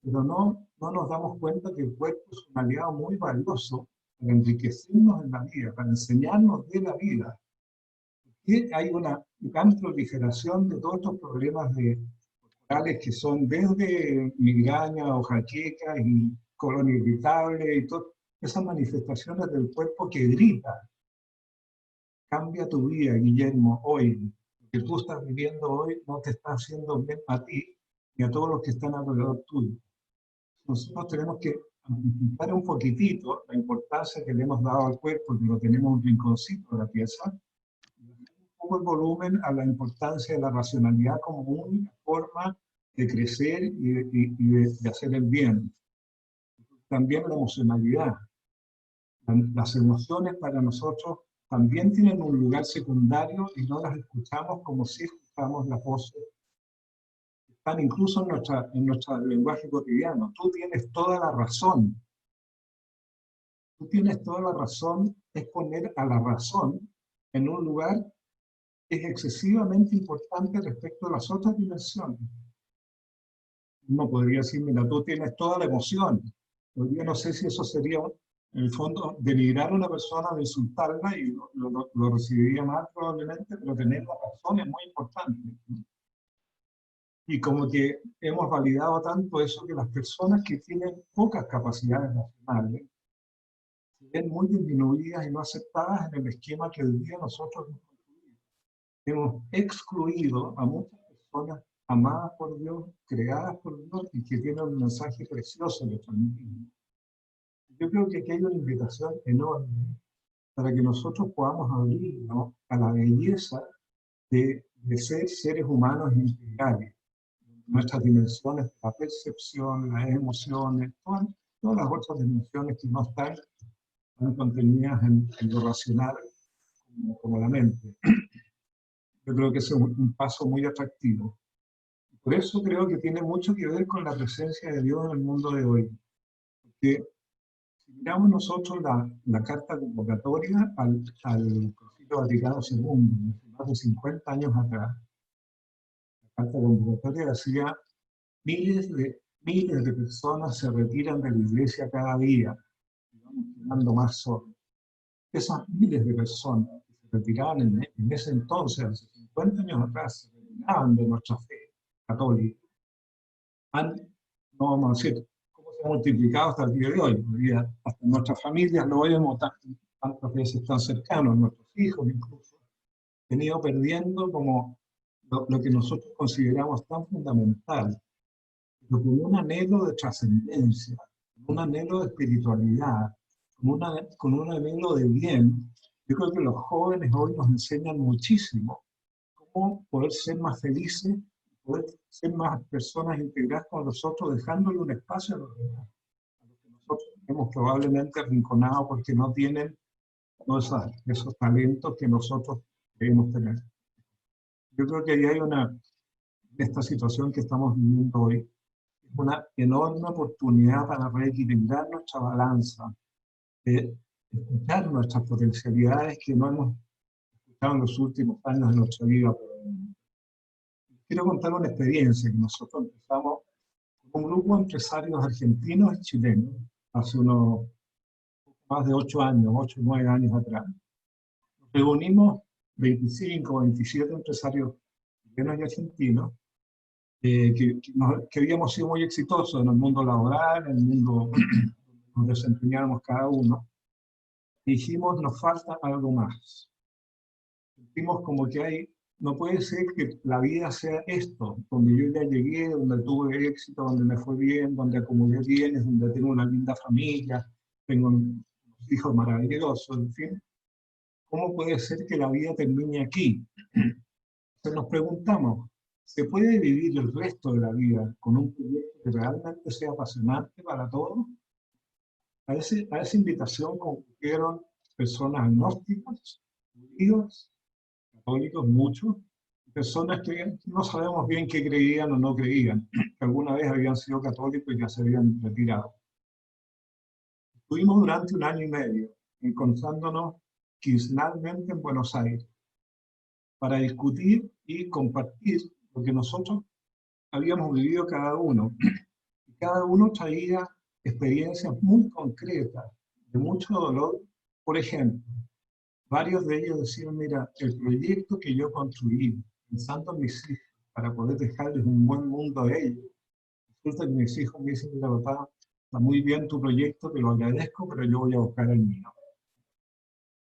pero no nos damos cuenta que el cuerpo es un aliado muy valioso para enriquecernos en la vida, para enseñarnos de la vida. Y hay una gran proliferación de todos estos problemas corporales que son desde migraña o jaquecas y colon irritable y todas esas manifestaciones del cuerpo que grita. Cambia tu vida, Guillermo, hoy. Lo que tú estás viviendo hoy no te está haciendo bien a ti ni a todos los que están alrededor tuyo. Nosotros tenemos que amplificar un poquitito la importancia que le hemos dado al cuerpo, que lo tenemos en un rinconcito de la pieza, un poco el volumen a la importancia de la racionalidad como única forma de crecer y de hacer el bien. También la emocionalidad. Las emociones para nosotros también tienen un lugar secundario y no las escuchamos como si escuchamos las voces. Están incluso en nuestro lenguaje cotidiano. Tú tienes toda la razón. Tú tienes toda la razón es poner a la razón en un lugar que es excesivamente importante respecto a las otras dimensiones. Uno podría decir, mira, tú tienes toda la emoción. Hoy día no sé si eso sería, en el fondo, denigrar a una persona o insultarla, y lo recibiría mal probablemente, pero tener la razón es muy importante. Y como que hemos validado tanto eso que las personas que tienen pocas capacidades racionales se ven muy disminuidas y no aceptadas en el esquema que hoy día nosotros hemos construido. Hemos excluido a muchas personas amadas por Dios, creadas por Dios y que tienen un mensaje precioso que transmitir. Yo creo que aquí hay una invitación enorme para que nosotros podamos abrirnos a la belleza de ser seres humanos integrales. Nuestras dimensiones, la percepción, las emociones, todas las otras dimensiones que no están contenidas en lo racional como la mente. Yo creo que ese es un paso muy atractivo. Por eso creo que tiene mucho que ver con la presencia de Dios en el mundo de hoy. Porque si miramos nosotros la carta convocatoria al Concilio Vaticano II, más de 50 años atrás, la carta convocatoria decía: miles de personas se retiran de la iglesia cada día, y vamos quedando más solos. Esas miles de personas que se retiraban en ese entonces, hace 50 años atrás, se retiraban de nuestra fe católica. No vamos a decir cómo se ha multiplicado hasta el día de hoy. Hoy día, hasta en nuestras familias lo vemos tantas veces tan cercanos, nuestros hijos incluso, han ido perdiendo como lo que nosotros consideramos tan fundamental, pero con un anhelo de trascendencia, con un anhelo de espiritualidad, con un anhelo de bien. Yo creo que los jóvenes hoy nos enseñan muchísimo cómo poder ser más felices, poder ser más personas integradas con nosotros, dejándole un espacio a los demás, a los que nosotros hemos probablemente arrinconado porque no tienen todos esos talentos que nosotros debemos tener. Yo creo que ahí hay esta situación que estamos viviendo hoy, una enorme oportunidad para reequilibrar nuestra balanza, de escuchar nuestras potencialidades que no hemos escuchado en los últimos años de nuestra vida. Quiero contar una experiencia que nosotros empezamos con un grupo de empresarios argentinos y chilenos hace unos más de 8 o 9 años atrás. Nos reunimos 25 o 27 empresarios chilenos y argentinos que habíamos sido muy exitosos en el mundo laboral, en el mundo donde nos desempeñábamos cada uno. Y dijimos, nos falta algo más. Sentimos como que no puede ser que la vida sea esto, donde yo ya llegué, donde tuve éxito, donde me fue bien, donde acumulé bienes, donde tengo una linda familia, tengo unos hijos maravillosos, en fin. ¿Cómo puede ser que la vida termine aquí? Entonces nos preguntamos, ¿se puede vivir el resto de la vida con un proyecto que realmente sea apasionante para todos? A esa invitación concurrieron personas agnósticas, judíos, católicos, muchos, personas que no sabemos bien qué creían o no creían, que alguna vez habían sido católicos y ya se habían retirado. Estuvimos durante 1 año y medio encontrándonos quincenalmente en Buenos Aires para discutir y compartir lo que nosotros habíamos vivido cada uno. Y cada uno traía experiencias muy concretas, de mucho dolor. Por ejemplo, varios de ellos decían, mira, el proyecto que yo construí, pensando en mis hijos, para poder dejarles un buen mundo a ellos, resulta que mis hijos me dicen, mira, papá, está muy bien tu proyecto, te lo agradezco, pero yo voy a buscar el mío.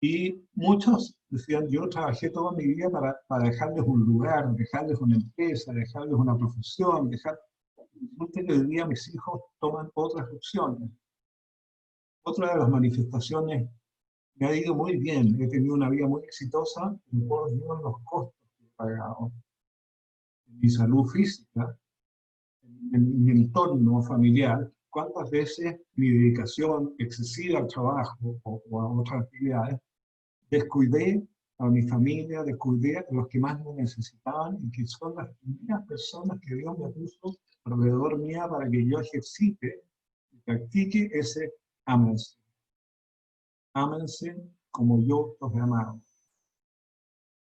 Y muchos decían, yo trabajé toda mi vida para dejarles un lugar, dejarles una empresa, dejarles una profesión, resulta que hoy día mis hijos toman otras opciones. Otra de las manifestaciones, me ha ido muy bien, he tenido una vida muy exitosa, por los costos que he pagado en mi salud física, en mi entorno familiar. ¿Cuántas veces mi dedicación excesiva al trabajo o a otras actividades descuidé a mi familia, descuidé a los que más me necesitaban y que son las primeras personas que Dios me puso alrededor mía para que yo ejercite y practique ese ámense? Ámense como yo los he amado.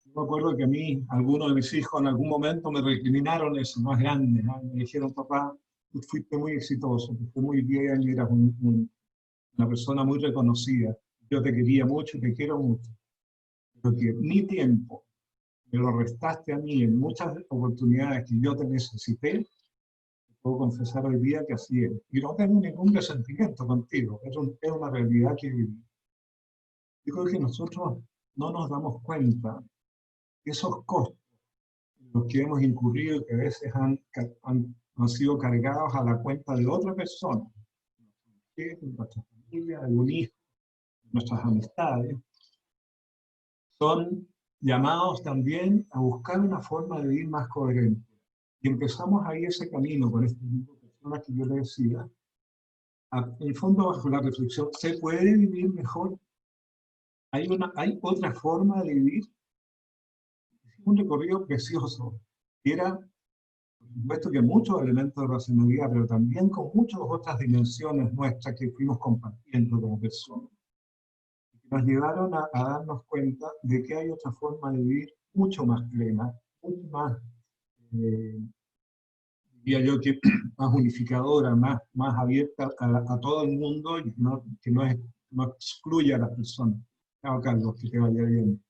Yo me acuerdo que a mí, algunos de mis hijos en algún momento me recriminaron eso, más grandes, ¿no? Me dijeron: papá, tú fuiste muy exitoso, tú fuiste muy bien, y eras una persona muy reconocida. Yo te quería mucho y te quiero mucho. Pero que mi tiempo me lo restaste a mí en muchas oportunidades que yo te necesité, te puedo confesar hoy día que así es. Y no tengo ningún resentimiento contigo, es una realidad que viví. Yo creo que nosotros no nos damos cuenta de esos costos en los que hemos incurrido, que a veces han sido cargados a la cuenta de otra persona, de nuestra familia, de un hijo, de nuestras amistades. Son llamados también a buscar una forma de vivir más coherente. Y empezamos ahí ese camino con este grupo de personas que yo les decía. En el fondo, bajo la reflexión, ¿se puede vivir mejor? ¿Hay otra forma de vivir? Un recorrido precioso, que era, por supuesto, que muchos elementos de racionalidad, pero también con muchas otras dimensiones nuestras que fuimos compartiendo como personas. Nos llevaron a darnos cuenta de que hay otra forma de vivir mucho más plena, mucho más, diría yo, que más unificadora, más abierta a todo el mundo, y que no excluya a las personas. Chao, Carlos, que te vaya bien.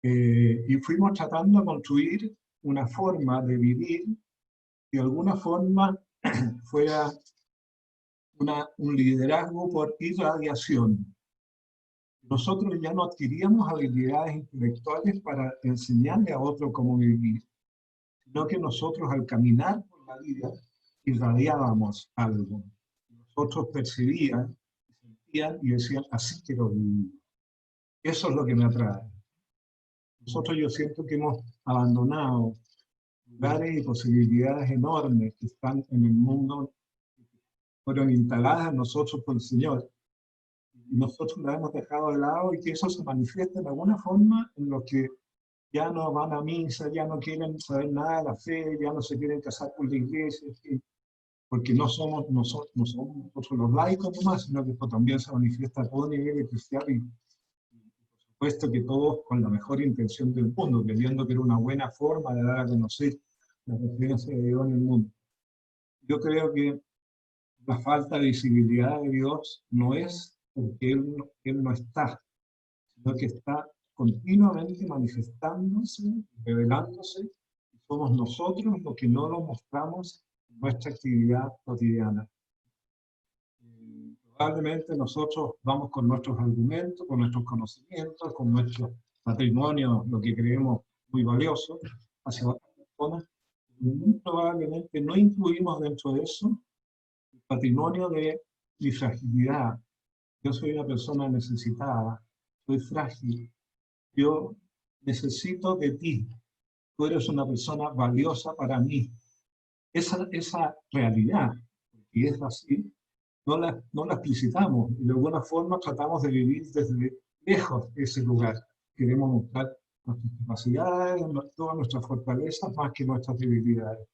Y fuimos tratando de construir una forma de vivir que de alguna forma fuera un liderazgo por irradiación. Nosotros ya no adquiríamos habilidades intelectuales para enseñarle a otro cómo vivir, sino que nosotros, al caminar por la vida, irradiábamos algo. Nosotros percibían, sentían y decían: así quiero vivir. Eso es lo que me atrae. Nosotros, yo siento que hemos abandonado lugares y posibilidades enormes que están en el mundo, fueron instaladas en nosotros por el Señor. Y nosotros la hemos dejado de lado, y que eso se manifiesta de alguna forma en los que ya no van a misa, ya no quieren saber nada de la fe, ya no se quieren casar con la iglesia, porque no somos nosotros los laicos nomás, sino que esto también se manifiesta a todo nivel eclesial, y por supuesto que todos con la mejor intención del mundo, creyendo que era una buena forma de dar a conocer la presencia de Dios en el mundo. Yo creo que la falta de visibilidad de Dios no es porque Él no está, sino que está continuamente manifestándose, revelándose, y somos nosotros los que no lo mostramos en nuestra actividad cotidiana. Probablemente nosotros vamos con nuestros argumentos, con nuestros conocimientos, con nuestro patrimonio, lo que creemos muy valioso, hacia otras personas. Muy probablemente no incluimos dentro de eso el patrimonio de mi fragilidad. Yo soy una persona necesitada, soy frágil, yo necesito de ti, tú eres una persona valiosa para mí. Esa realidad, que es así, no la explicitamos, y de alguna forma tratamos de vivir desde lejos de ese lugar. Queremos mostrar nuestras capacidades, todas nuestras fortalezas, más que nuestras debilidades.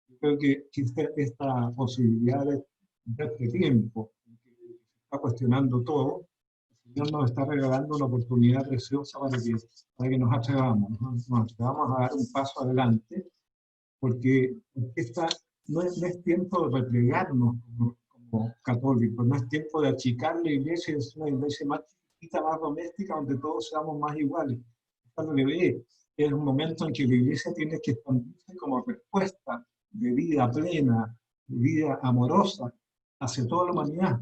Yo creo que esta posibilidad de este tiempo, que se está cuestionando todo, el Señor nos está regalando una oportunidad preciosa para que nos atrevamos, nos atrevamos a dar un paso adelante, porque esta no es tiempo de replegarnos como católicos, no es tiempo de achicar la iglesia, es una iglesia más chiquita, más doméstica, donde todos seamos más iguales. Es al revés, es un momento en que la iglesia tiene que expandirse como respuesta de vida plena, de vida amorosa hacia toda la humanidad.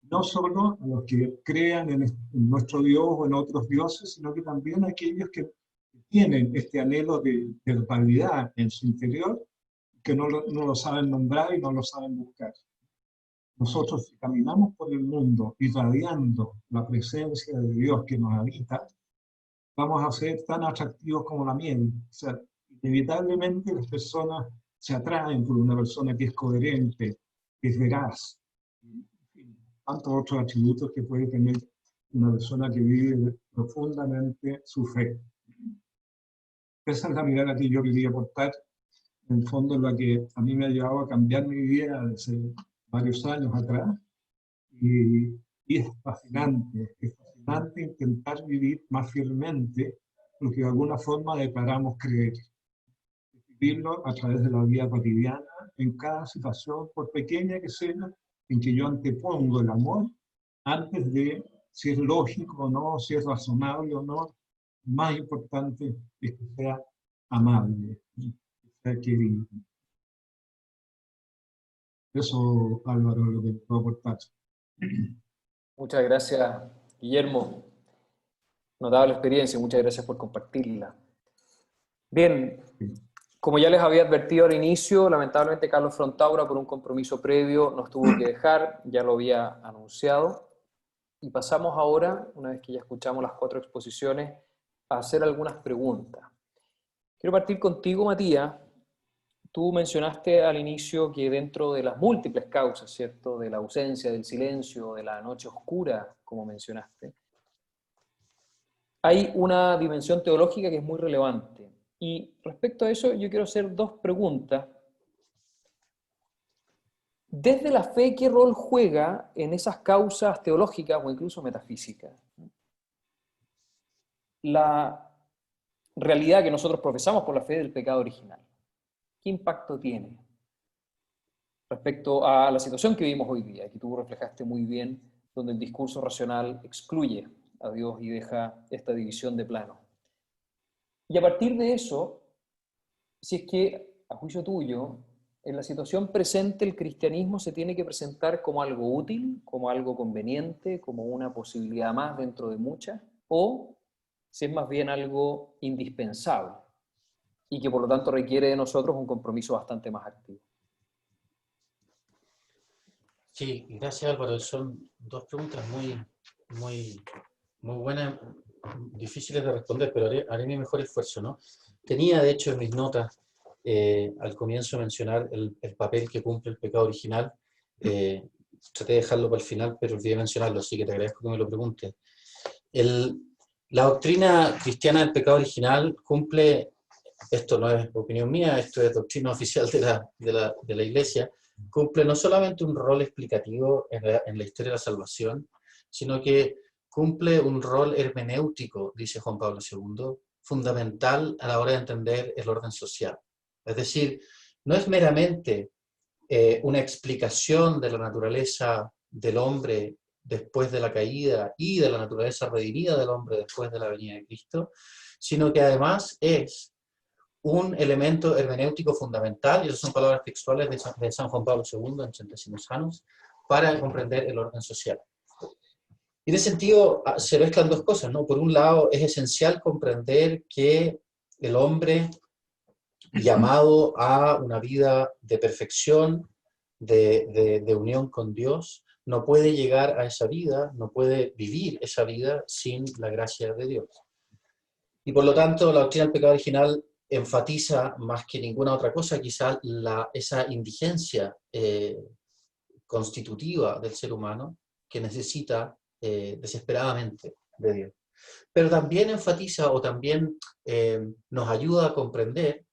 No solo a los que crean en nuestro Dios o en otros dioses, sino que también a aquellos que tienen este anhelo de totalidad en su interior, que no lo saben nombrar y no lo saben buscar. nosotros si caminamos por el mundo irradiando la presencia de Dios que nos habita, vamos a ser tan atractivos como la miel. O sea, inevitablemente las personas se atraen por una persona que es coherente, que es veraz, tantos otros atributos que puede tener una persona que vive profundamente su fe. Esa es la mirada que yo quería aportar, en el fondo la que a mí me ha llevado a cambiar mi vida desde varios años atrás, y es fascinante intentar vivir más fielmente lo que de alguna forma declaramos creer. Vivirlo a través de la vida cotidiana, en cada situación, por pequeña que sea, en que yo antepongo el amor antes de si es lógico o no, si es razonable o no. Más importante es que sea amable, que sea querido. Eso, Álvaro, es lo que puedo aportar. Muchas gracias, Guillermo. Notable experiencia, muchas gracias por compartirla. Bien, como ya les había advertido al inicio, lamentablemente Carlos Frontaura, por un compromiso previo, nos tuvo que dejar, ya lo había anunciado. Y pasamos ahora, una vez que ya escuchamos las 4 exposiciones, a hacer algunas preguntas. Quiero partir contigo, Matías. Tú mencionaste al inicio que dentro de las múltiples causas, ¿cierto?, de la ausencia, del silencio, de la noche oscura, como mencionaste, hay una dimensión teológica que es muy relevante. Y respecto a eso, yo quiero hacer 2 preguntas. Desde la fe, ¿qué rol juega en esas causas teológicas o incluso metafísicas la realidad que nosotros profesamos por la fe del pecado original? ¿Qué impacto tiene respecto a la situación que vivimos hoy día, que tú reflejaste muy bien, donde el discurso racional excluye a Dios y deja esta división de plano? Y a partir de eso, si es que, a juicio tuyo, en la situación presente el cristianismo se tiene que presentar como algo útil, como algo conveniente, como una posibilidad más dentro de muchas, o si es más bien algo indispensable y que por lo tanto requiere de nosotros un compromiso bastante más activo. Sí, gracias Álvaro. Son 2 preguntas muy buenas, difíciles de responder, pero haré mi mejor esfuerzo, ¿no? Tenía, de hecho, en mis notas al comienzo mencionar el papel que cumple el pecado original. Traté de dejarlo para el final, pero olvidé mencionarlo, así que te agradezco que me lo preguntes. La doctrina cristiana del pecado original cumple, esto no es opinión mía, esto es doctrina oficial de la Iglesia, cumple no solamente un rol explicativo en la historia de la salvación, sino que cumple un rol hermenéutico, dice Juan Pablo II, fundamental a la hora de entender el orden social. Es decir, no es meramente una explicación de la naturaleza del hombre después de la caída y de la naturaleza redimida del hombre después de la venida de Cristo, sino que además es un elemento hermenéutico fundamental, y esas son palabras textuales de San Juan Pablo II en Centésimos Annus, para comprender el orden social. Y en ese sentido se mezclan 2 cosas, ¿no? Por un lado, es esencial comprender que el hombre, llamado a una vida de perfección, de unión con Dios, no puede llegar a esa vida, no puede vivir esa vida sin la gracia de Dios. Y por lo tanto, la doctrina del pecado original enfatiza más que ninguna otra cosa quizá esa indigencia constitutiva del ser humano que necesita desesperadamente de Dios. Pero también enfatiza o también nos ayuda a comprender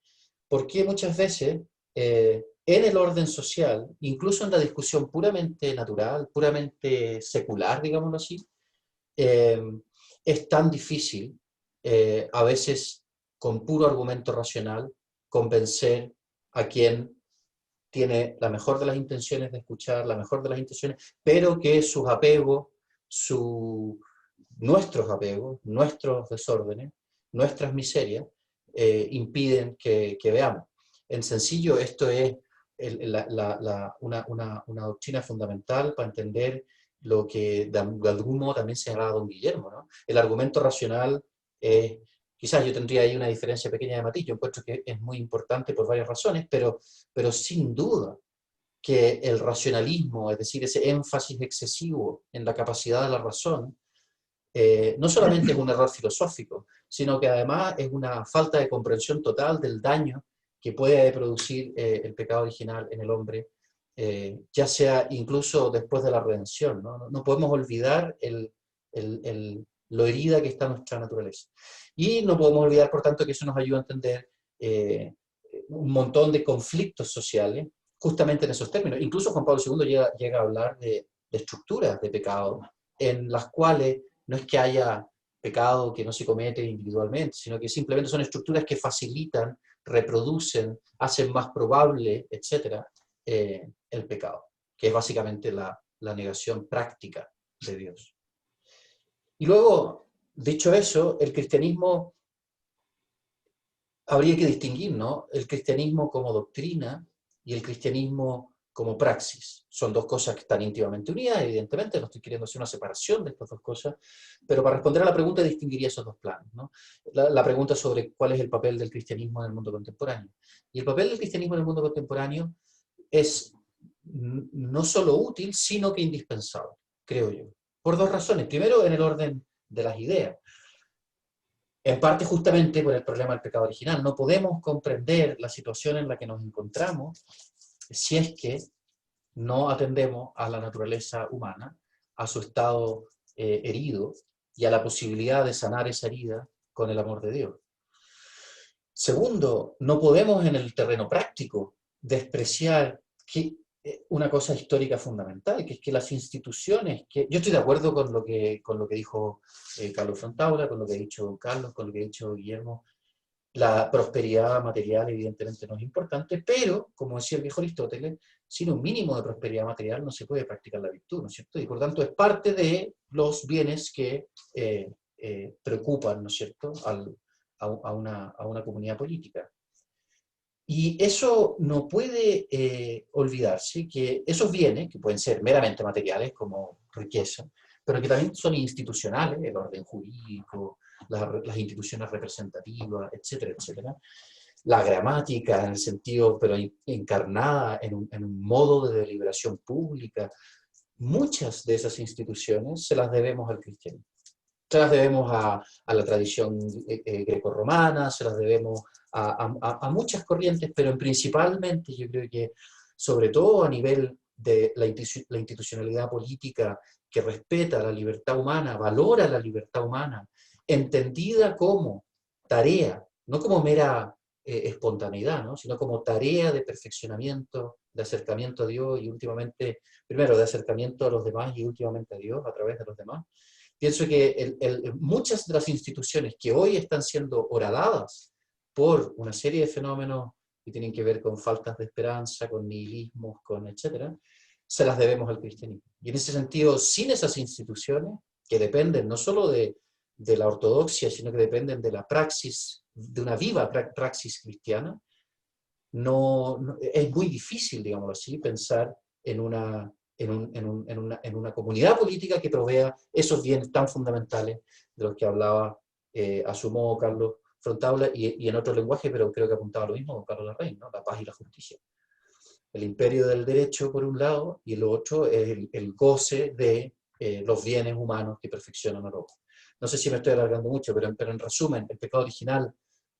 por qué muchas veces en el orden social, incluso en la discusión puramente natural, puramente secular, digámoslo así, es tan difícil, a veces con puro argumento racional, convencer a quien tiene la mejor de las intenciones de escuchar, la mejor de las intenciones, pero que sus apegos, nuestros apegos, nuestros desórdenes, nuestras miserias, impiden que veamos. En sencillo, esto es una doctrina fundamental para entender lo que de algún modo también se llama don Guillermo, ¿no? El argumento racional, quizás yo tendría ahí una diferencia pequeña de matiz, yo encuentro que es muy importante por varias razones, pero sin duda que el racionalismo, es decir, ese énfasis excesivo en la capacidad de la razón, no solamente es un error filosófico, sino que además es una falta de comprensión total del daño que puede producir el pecado original en el hombre, ya sea incluso después de la redención, ¿no? No podemos olvidar lo herida que está nuestra naturaleza. Y no podemos olvidar, por tanto, que eso nos ayuda a entender un montón de conflictos sociales, justamente en esos términos. Incluso Juan Pablo II llega a hablar de estructuras de pecado, en las cuales no es que haya pecado que no se comete individualmente, sino que simplemente son estructuras que facilitan, reproducen, hacen más probable, etcétera, el pecado, que es básicamente la negación práctica de Dios. Y luego, dicho eso, el cristianismo, habría que distinguir, ¿no?, el cristianismo como doctrina y el cristianismo como praxis. Son dos cosas que están íntimamente unidas, evidentemente, no estoy queriendo hacer una separación de estas dos cosas, pero para responder a la pregunta distinguiría esos dos planos, ¿no? La pregunta sobre cuál es el papel del cristianismo en el mundo contemporáneo. Y el papel del cristianismo en el mundo contemporáneo es no solo útil, sino que indispensable, creo yo, por dos razones. Primero, en el orden de las ideas. En parte justamente por el problema del pecado original. No podemos comprender la situación en la que nos encontramos si es que no atendemos a la naturaleza humana, a su estado herido y a la posibilidad de sanar esa herida con el amor de Dios. Segundo, no podemos en el terreno práctico despreciar una cosa histórica fundamental, que es que las instituciones, yo estoy de acuerdo con lo que dijo Carlos Frontaula, con lo que ha dicho Carlos, con lo que ha dicho Guillermo. La prosperidad material evidentemente no es importante, pero, como decía el viejo Aristóteles, sin un mínimo de prosperidad material no se puede practicar la virtud, ¿no es cierto? Y por tanto es parte de los bienes que preocupan, ¿no es cierto?, a una comunidad política. Y eso no puede olvidarse, que esos bienes, que pueden ser meramente materiales como riqueza, pero que también son institucionales, el orden jurídico, las instituciones representativas, etcétera, etcétera. La gramática, en el sentido, pero encarnada en un modo de deliberación pública. Muchas de esas instituciones se las debemos al cristianismo. Se las debemos a la tradición grecorromana, se las debemos a muchas corrientes, pero principalmente yo creo que, sobre todo a nivel de la institucionalidad política que respeta la libertad humana, valora la libertad humana, entendida como tarea, no como mera espontaneidad, ¿no?, sino como tarea de perfeccionamiento, de acercamiento a Dios y últimamente, primero de acercamiento a los demás y últimamente a Dios a través de los demás. Pienso que muchas de las instituciones que hoy están siendo horadadas por una serie de fenómenos que tienen que ver con faltas de esperanza, con nihilismos, con etcétera, se las debemos al cristianismo. Y en ese sentido, sin esas instituciones, que dependen no solo de la ortodoxia, sino que dependen de la praxis, de una viva praxis cristiana, es muy difícil, digámoslo así, pensar en una comunidad política que provea esos bienes tan fundamentales de los que hablaba a su modo Carlos Frontaula y en otro lenguaje, pero creo que apuntaba lo mismo con Carlos Larraín, ¿no?, la paz y la justicia. El imperio del derecho por un lado, y lo otro es el goce de los bienes humanos que perfeccionan a Europa. No sé si me estoy alargando mucho, pero en resumen, el pecado original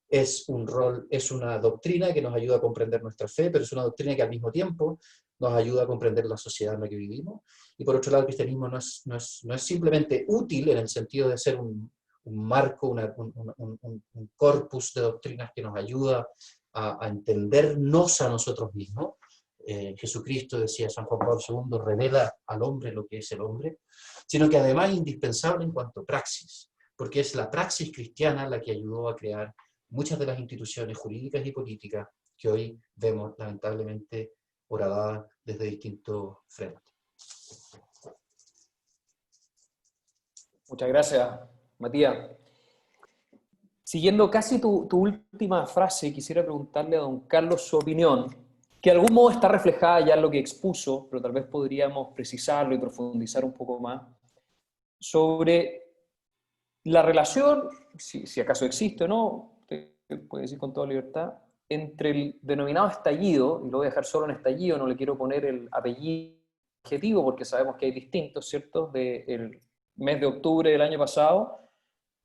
es una doctrina que nos ayuda a comprender nuestra fe, pero es una doctrina que al mismo tiempo nos ayuda a comprender la sociedad en la que vivimos. Y por otro lado, el cristianismo no es simplemente útil en el sentido de ser un marco, un corpus de doctrinas que nos ayuda a entendernos a nosotros mismos. Jesucristo, decía San Juan Pablo II, revela al hombre lo que es el hombre, sino que además es indispensable en cuanto a praxis, porque es la praxis cristiana la que ayudó a crear muchas de las instituciones jurídicas y políticas que hoy vemos lamentablemente horadadas desde distintos frentes. Muchas gracias, Matías. Siguiendo casi tu última frase, quisiera preguntarle a don Carlos su opinión, que de algún modo está reflejada ya en lo que expuso, pero tal vez podríamos precisarlo y profundizar un poco más, sobre la relación, si acaso existe o no, usted puede decir con toda libertad, entre el denominado estallido, y lo voy a dejar solo en estallido, no le quiero poner el apellido adjetivo porque sabemos que hay distintos, ¿cierto?, del mes de octubre del año pasado,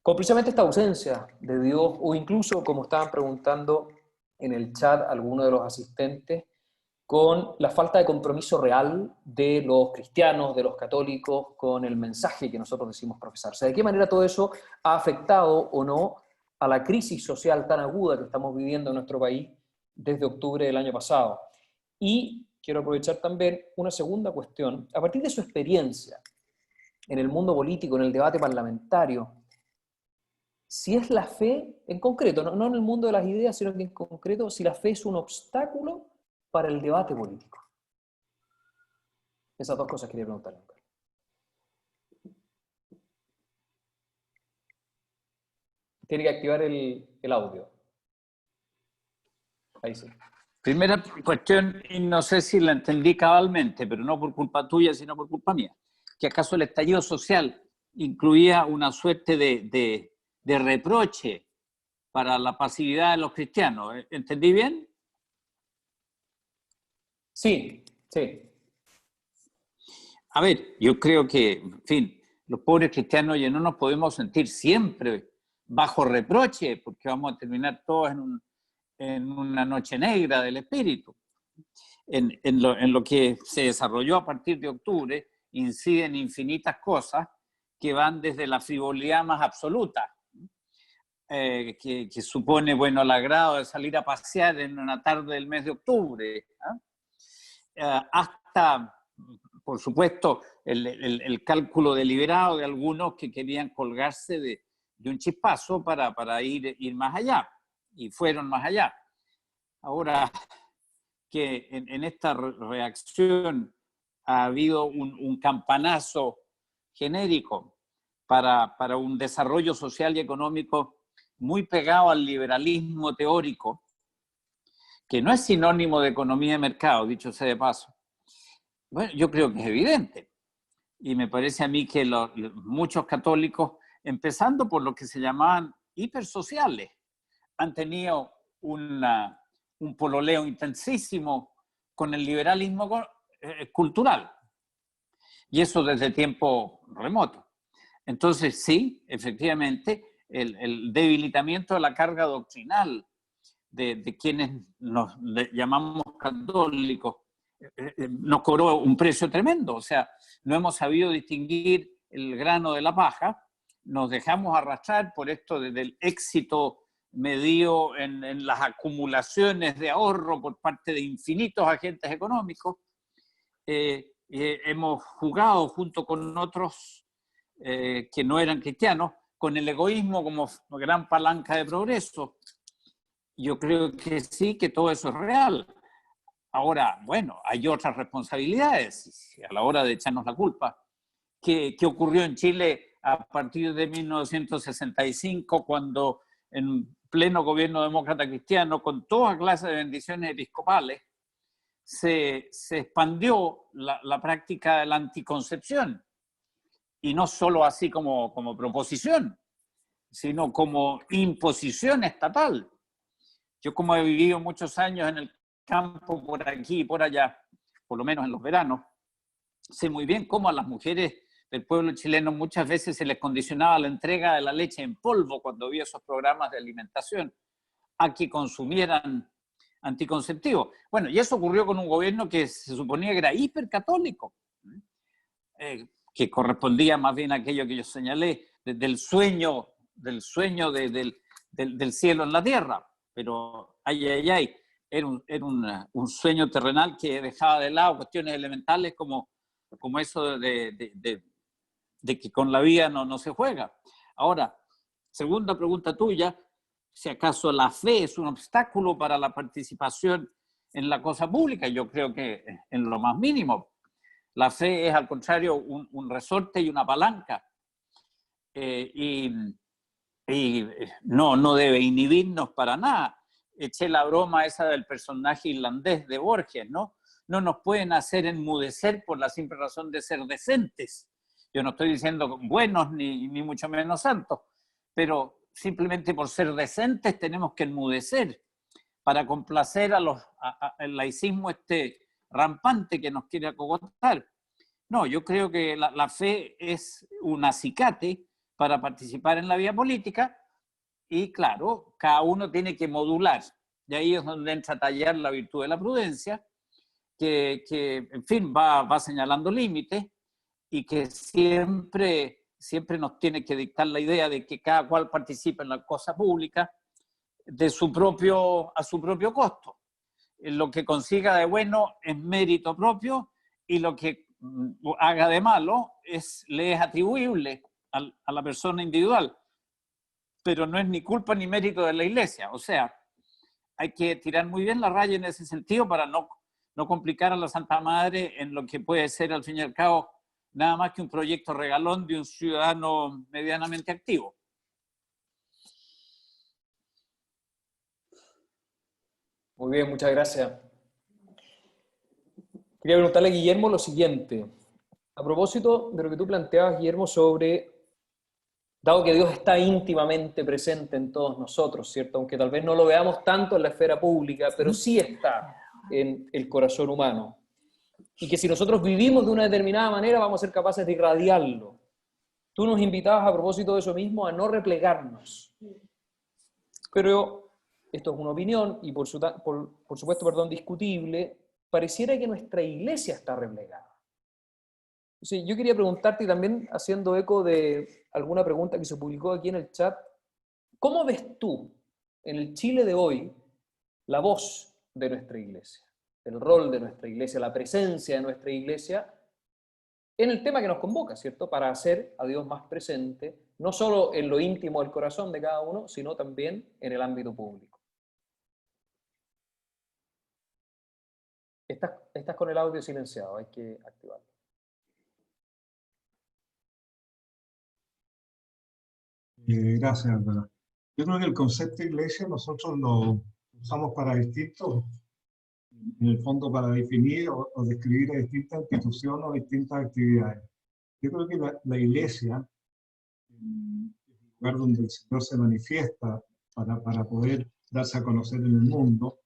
con precisamente esta ausencia de Dios, o incluso, como estaban preguntando en el chat algunos de los asistentes, con la falta de compromiso real de los cristianos, de los católicos, con el mensaje que nosotros decimos profesar. O sea, ¿de qué manera todo eso ha afectado o no a la crisis social tan aguda que estamos viviendo en nuestro país desde octubre del año pasado? Y quiero aprovechar también una segunda cuestión. A partir de su experiencia en el mundo político, en el debate parlamentario, si es la fe, en concreto, no en el mundo de las ideas, sino que en concreto, si la fe es un obstáculo para el debate político. Esas dos cosas quería preguntarle. Tiene que activar el audio. Ahí sí. Primera cuestión, y no sé si la entendí cabalmente, pero no por culpa tuya, sino por culpa mía. ¿Que acaso el estallido social incluía una suerte de reproche para la pasividad de los cristianos? ¿Entendí bien? Sí, sí. A ver, yo creo que, en fin, los pobres cristianos ya no nos podemos sentir siempre bajo reproche, porque vamos a terminar todos en una noche negra del espíritu. En lo que se desarrolló a partir de octubre, inciden infinitas cosas que van desde la frivolidad más absoluta, que supone, bueno, el agrado de salir a pasear en una tarde del mes de octubre, hasta, por supuesto, el cálculo deliberado de algunos que querían colgarse de un chispazo para ir más allá, y fueron más allá. Ahora, que en esta reacción ha habido un campanazo genérico para un desarrollo social y económico muy pegado al liberalismo teórico, que no es sinónimo de economía de mercado, dicho sea de paso. Bueno, yo creo que es evidente. Y me parece a mí que muchos católicos, empezando por lo que se llamaban hipersociales, han tenido un pololeo intensísimo con el liberalismo cultural. Y eso desde tiempo remoto. Entonces, sí, efectivamente, el debilitamiento de la carga doctrinal de quienes nos llamamos católicos nos cobró un precio tremendo. O sea, no hemos sabido distinguir el grano de la paja, nos dejamos arrastrar por esto del éxito medido en las acumulaciones de ahorro por parte de infinitos agentes económicos. Hemos jugado junto con otros que no eran cristianos con el egoísmo como gran palanca de progreso. Yo creo que sí, que todo eso es real. Ahora, bueno, hay otras responsabilidades a la hora de echarnos la culpa. ¿Qué ocurrió en Chile a partir de 1965, cuando en pleno gobierno demócrata cristiano, con toda clase de bendiciones episcopales, se expandió la práctica de la anticoncepción? Y no solo así como proposición, sino como imposición estatal. Yo, como he vivido muchos años en el campo, por aquí y por allá, por lo menos en los veranos, sé muy bien cómo a las mujeres del pueblo chileno muchas veces se les condicionaba la entrega de la leche en polvo cuando había esos programas de alimentación a que consumieran anticonceptivos. Bueno, y eso ocurrió con un gobierno que se suponía que era hipercatólico, que correspondía más bien a aquello que yo señalé, del sueño del cielo en la tierra. Pero era un sueño terrenal que dejaba de lado cuestiones elementales como eso de que con la vida no se juega. Ahora, segunda pregunta tuya, si acaso la fe es un obstáculo para la participación en la cosa pública. Yo creo que en lo más mínimo. La fe es, al contrario, un resorte y una palanca. Y no debe inhibirnos para nada. Eché la broma esa del personaje irlandés de Borges, ¿no? No nos pueden hacer enmudecer por la simple razón de ser decentes. Yo no estoy diciendo buenos ni mucho menos santos, pero simplemente por ser decentes tenemos que enmudecer. para complacer al laicismo rampante que nos quiere acogotar. No, yo creo que la fe es un acicate para participar en la vida política y claro, cada uno tiene que modular. Y ahí es donde entra a tallar la virtud de la prudencia, que en fin, va señalando límites y que siempre nos tiene que dictar la idea de que cada cual participa en la cosa pública a su propio costo. Lo que consiga de bueno es mérito propio y lo que haga de malo le es atribuible a la persona individual, pero no es ni culpa ni mérito de la Iglesia. O sea, hay que tirar muy bien la raya en ese sentido para no complicar a la Santa Madre en lo que puede ser, al fin y al cabo, nada más que un proyecto regalón de un ciudadano medianamente activo. Muy bien, muchas gracias. Quería preguntarle a Guillermo lo siguiente. A propósito de lo que tú planteabas, Guillermo, dado que Dios está íntimamente presente en todos nosotros, ¿cierto? Aunque tal vez no lo veamos tanto en la esfera pública, pero sí está en el corazón humano. Y que si nosotros vivimos de una determinada manera, vamos a ser capaces de irradiarlo. Tú nos invitabas a propósito de eso mismo a no replegarnos. Pero esto es una opinión y por supuesto, discutible, pareciera que nuestra iglesia está replegada. Entonces, yo quería preguntarte, y también haciendo eco de alguna pregunta que se publicó aquí en el chat, ¿cómo ves tú, en el Chile de hoy, la voz de nuestra iglesia, el rol de nuestra iglesia, la presencia de nuestra iglesia en el tema que nos convoca, ¿cierto? Para hacer a Dios más presente, no solo en lo íntimo del corazón de cada uno, sino también en el ámbito público. Estás con el audio silenciado, hay que activarlo. Gracias, Álvaro. Yo creo que el concepto de iglesia nosotros lo usamos para distintos, en el fondo para definir o describir a distintas instituciones o distintas actividades. Yo creo que la iglesia, el lugar donde el Señor se manifiesta para poder darse a conocer en el mundo,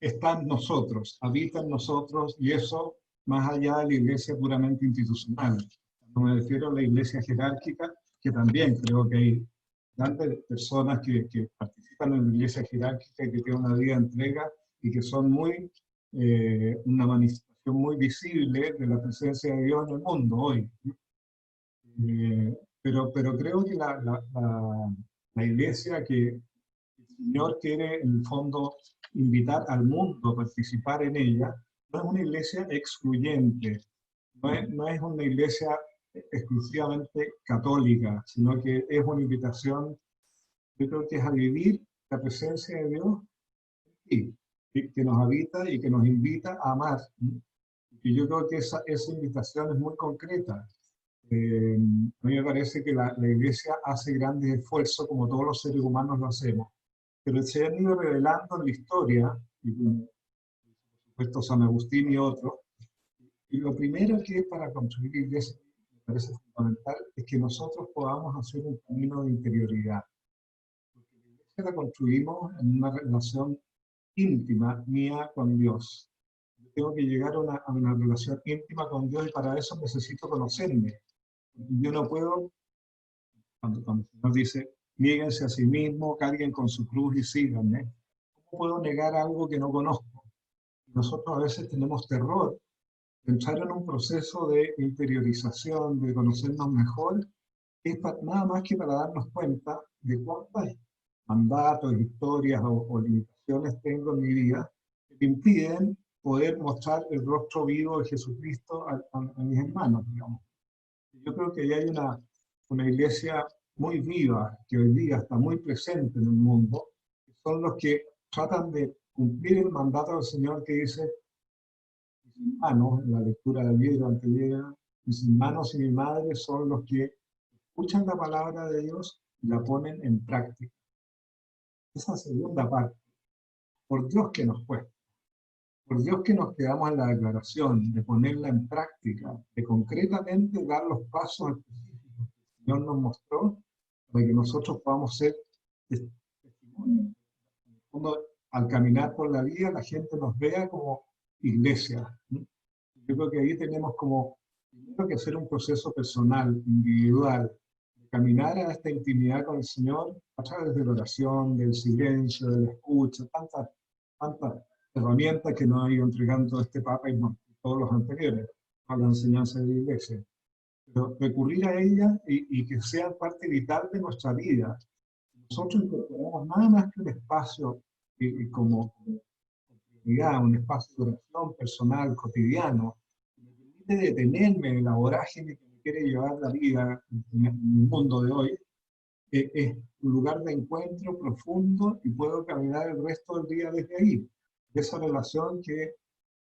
está en nosotros, habita en nosotros, y eso más allá de la iglesia puramente institucional. Cuando me refiero a la iglesia jerárquica, que también creo que hay grandes personas que participan en la iglesia jerárquica y que tienen una vida de entrega y que son una manifestación muy visible de la presencia de Dios en el mundo hoy. Pero creo que la iglesia que el Señor quiere en el fondo invitar al mundo a participar en ella, no es una iglesia excluyente, no es una iglesia exclusivamente católica, sino que es una invitación, yo creo que es a vivir la presencia de Dios y que nos habita y que nos invita a amar. Y yo creo que esa invitación es muy concreta. A mí me parece que la iglesia hace grandes esfuerzos, como todos los seres humanos lo hacemos, pero se han ido revelando en la historia, y por supuesto San Agustín y otros, y lo primero que es para construir iglesia, me parece fundamental, es que nosotros podamos hacer un camino de interioridad. Porque la iglesia la construimos en una relación íntima mía con Dios. Yo tengo que llegar a una relación íntima con Dios y para eso necesito conocerme. Yo no puedo, cuando el Señor dice, niéguense a sí mismo, carguen con su cruz y síganme, ¿cómo puedo negar algo que no conozco? Nosotros a veces tenemos terror de entrar en un proceso de interiorización, de conocernos mejor, es nada más que para darnos cuenta de cuántos mandatos, historias o limitaciones tengo en mi vida que impiden poder mostrar el rostro vivo de Jesucristo a mis hermanos, digamos. Yo creo que hay una iglesia muy viva, que hoy día está muy presente en el mundo, que son los que tratan de cumplir el mandato del Señor que dice, mis hermanos, en la lectura del libro anterior, mis hermanos y mi madre son los que escuchan la palabra de Dios y la ponen en práctica. Esa segunda parte, por Dios que nos cuesta, por Dios que nos quedamos en la declaración, de ponerla en práctica, de concretamente dar los pasos específicos que el Señor nos mostró, para que nosotros podamos ser testimonios de al caminar por la vida la gente nos vea como iglesia. Yo creo que ahí tenemos como primero que hacer un proceso personal, individual, de caminar a esta intimidad con el Señor a través de la oración, del silencio, de la escucha, tantas herramientas que nos ha ido entregando este Papa y todos los anteriores a la enseñanza de la Iglesia. Pero recurrir a ella y que sea parte vital de nuestra vida. Nosotros incorporamos nada más que un espacio como prioridad, un espacio de oración personal, cotidiano, que me permite detenerme en la vorágine que me quiere llevar la vida en el mundo de hoy. Es un lugar de encuentro profundo y puedo caminar el resto del día desde ahí. De esa relación que,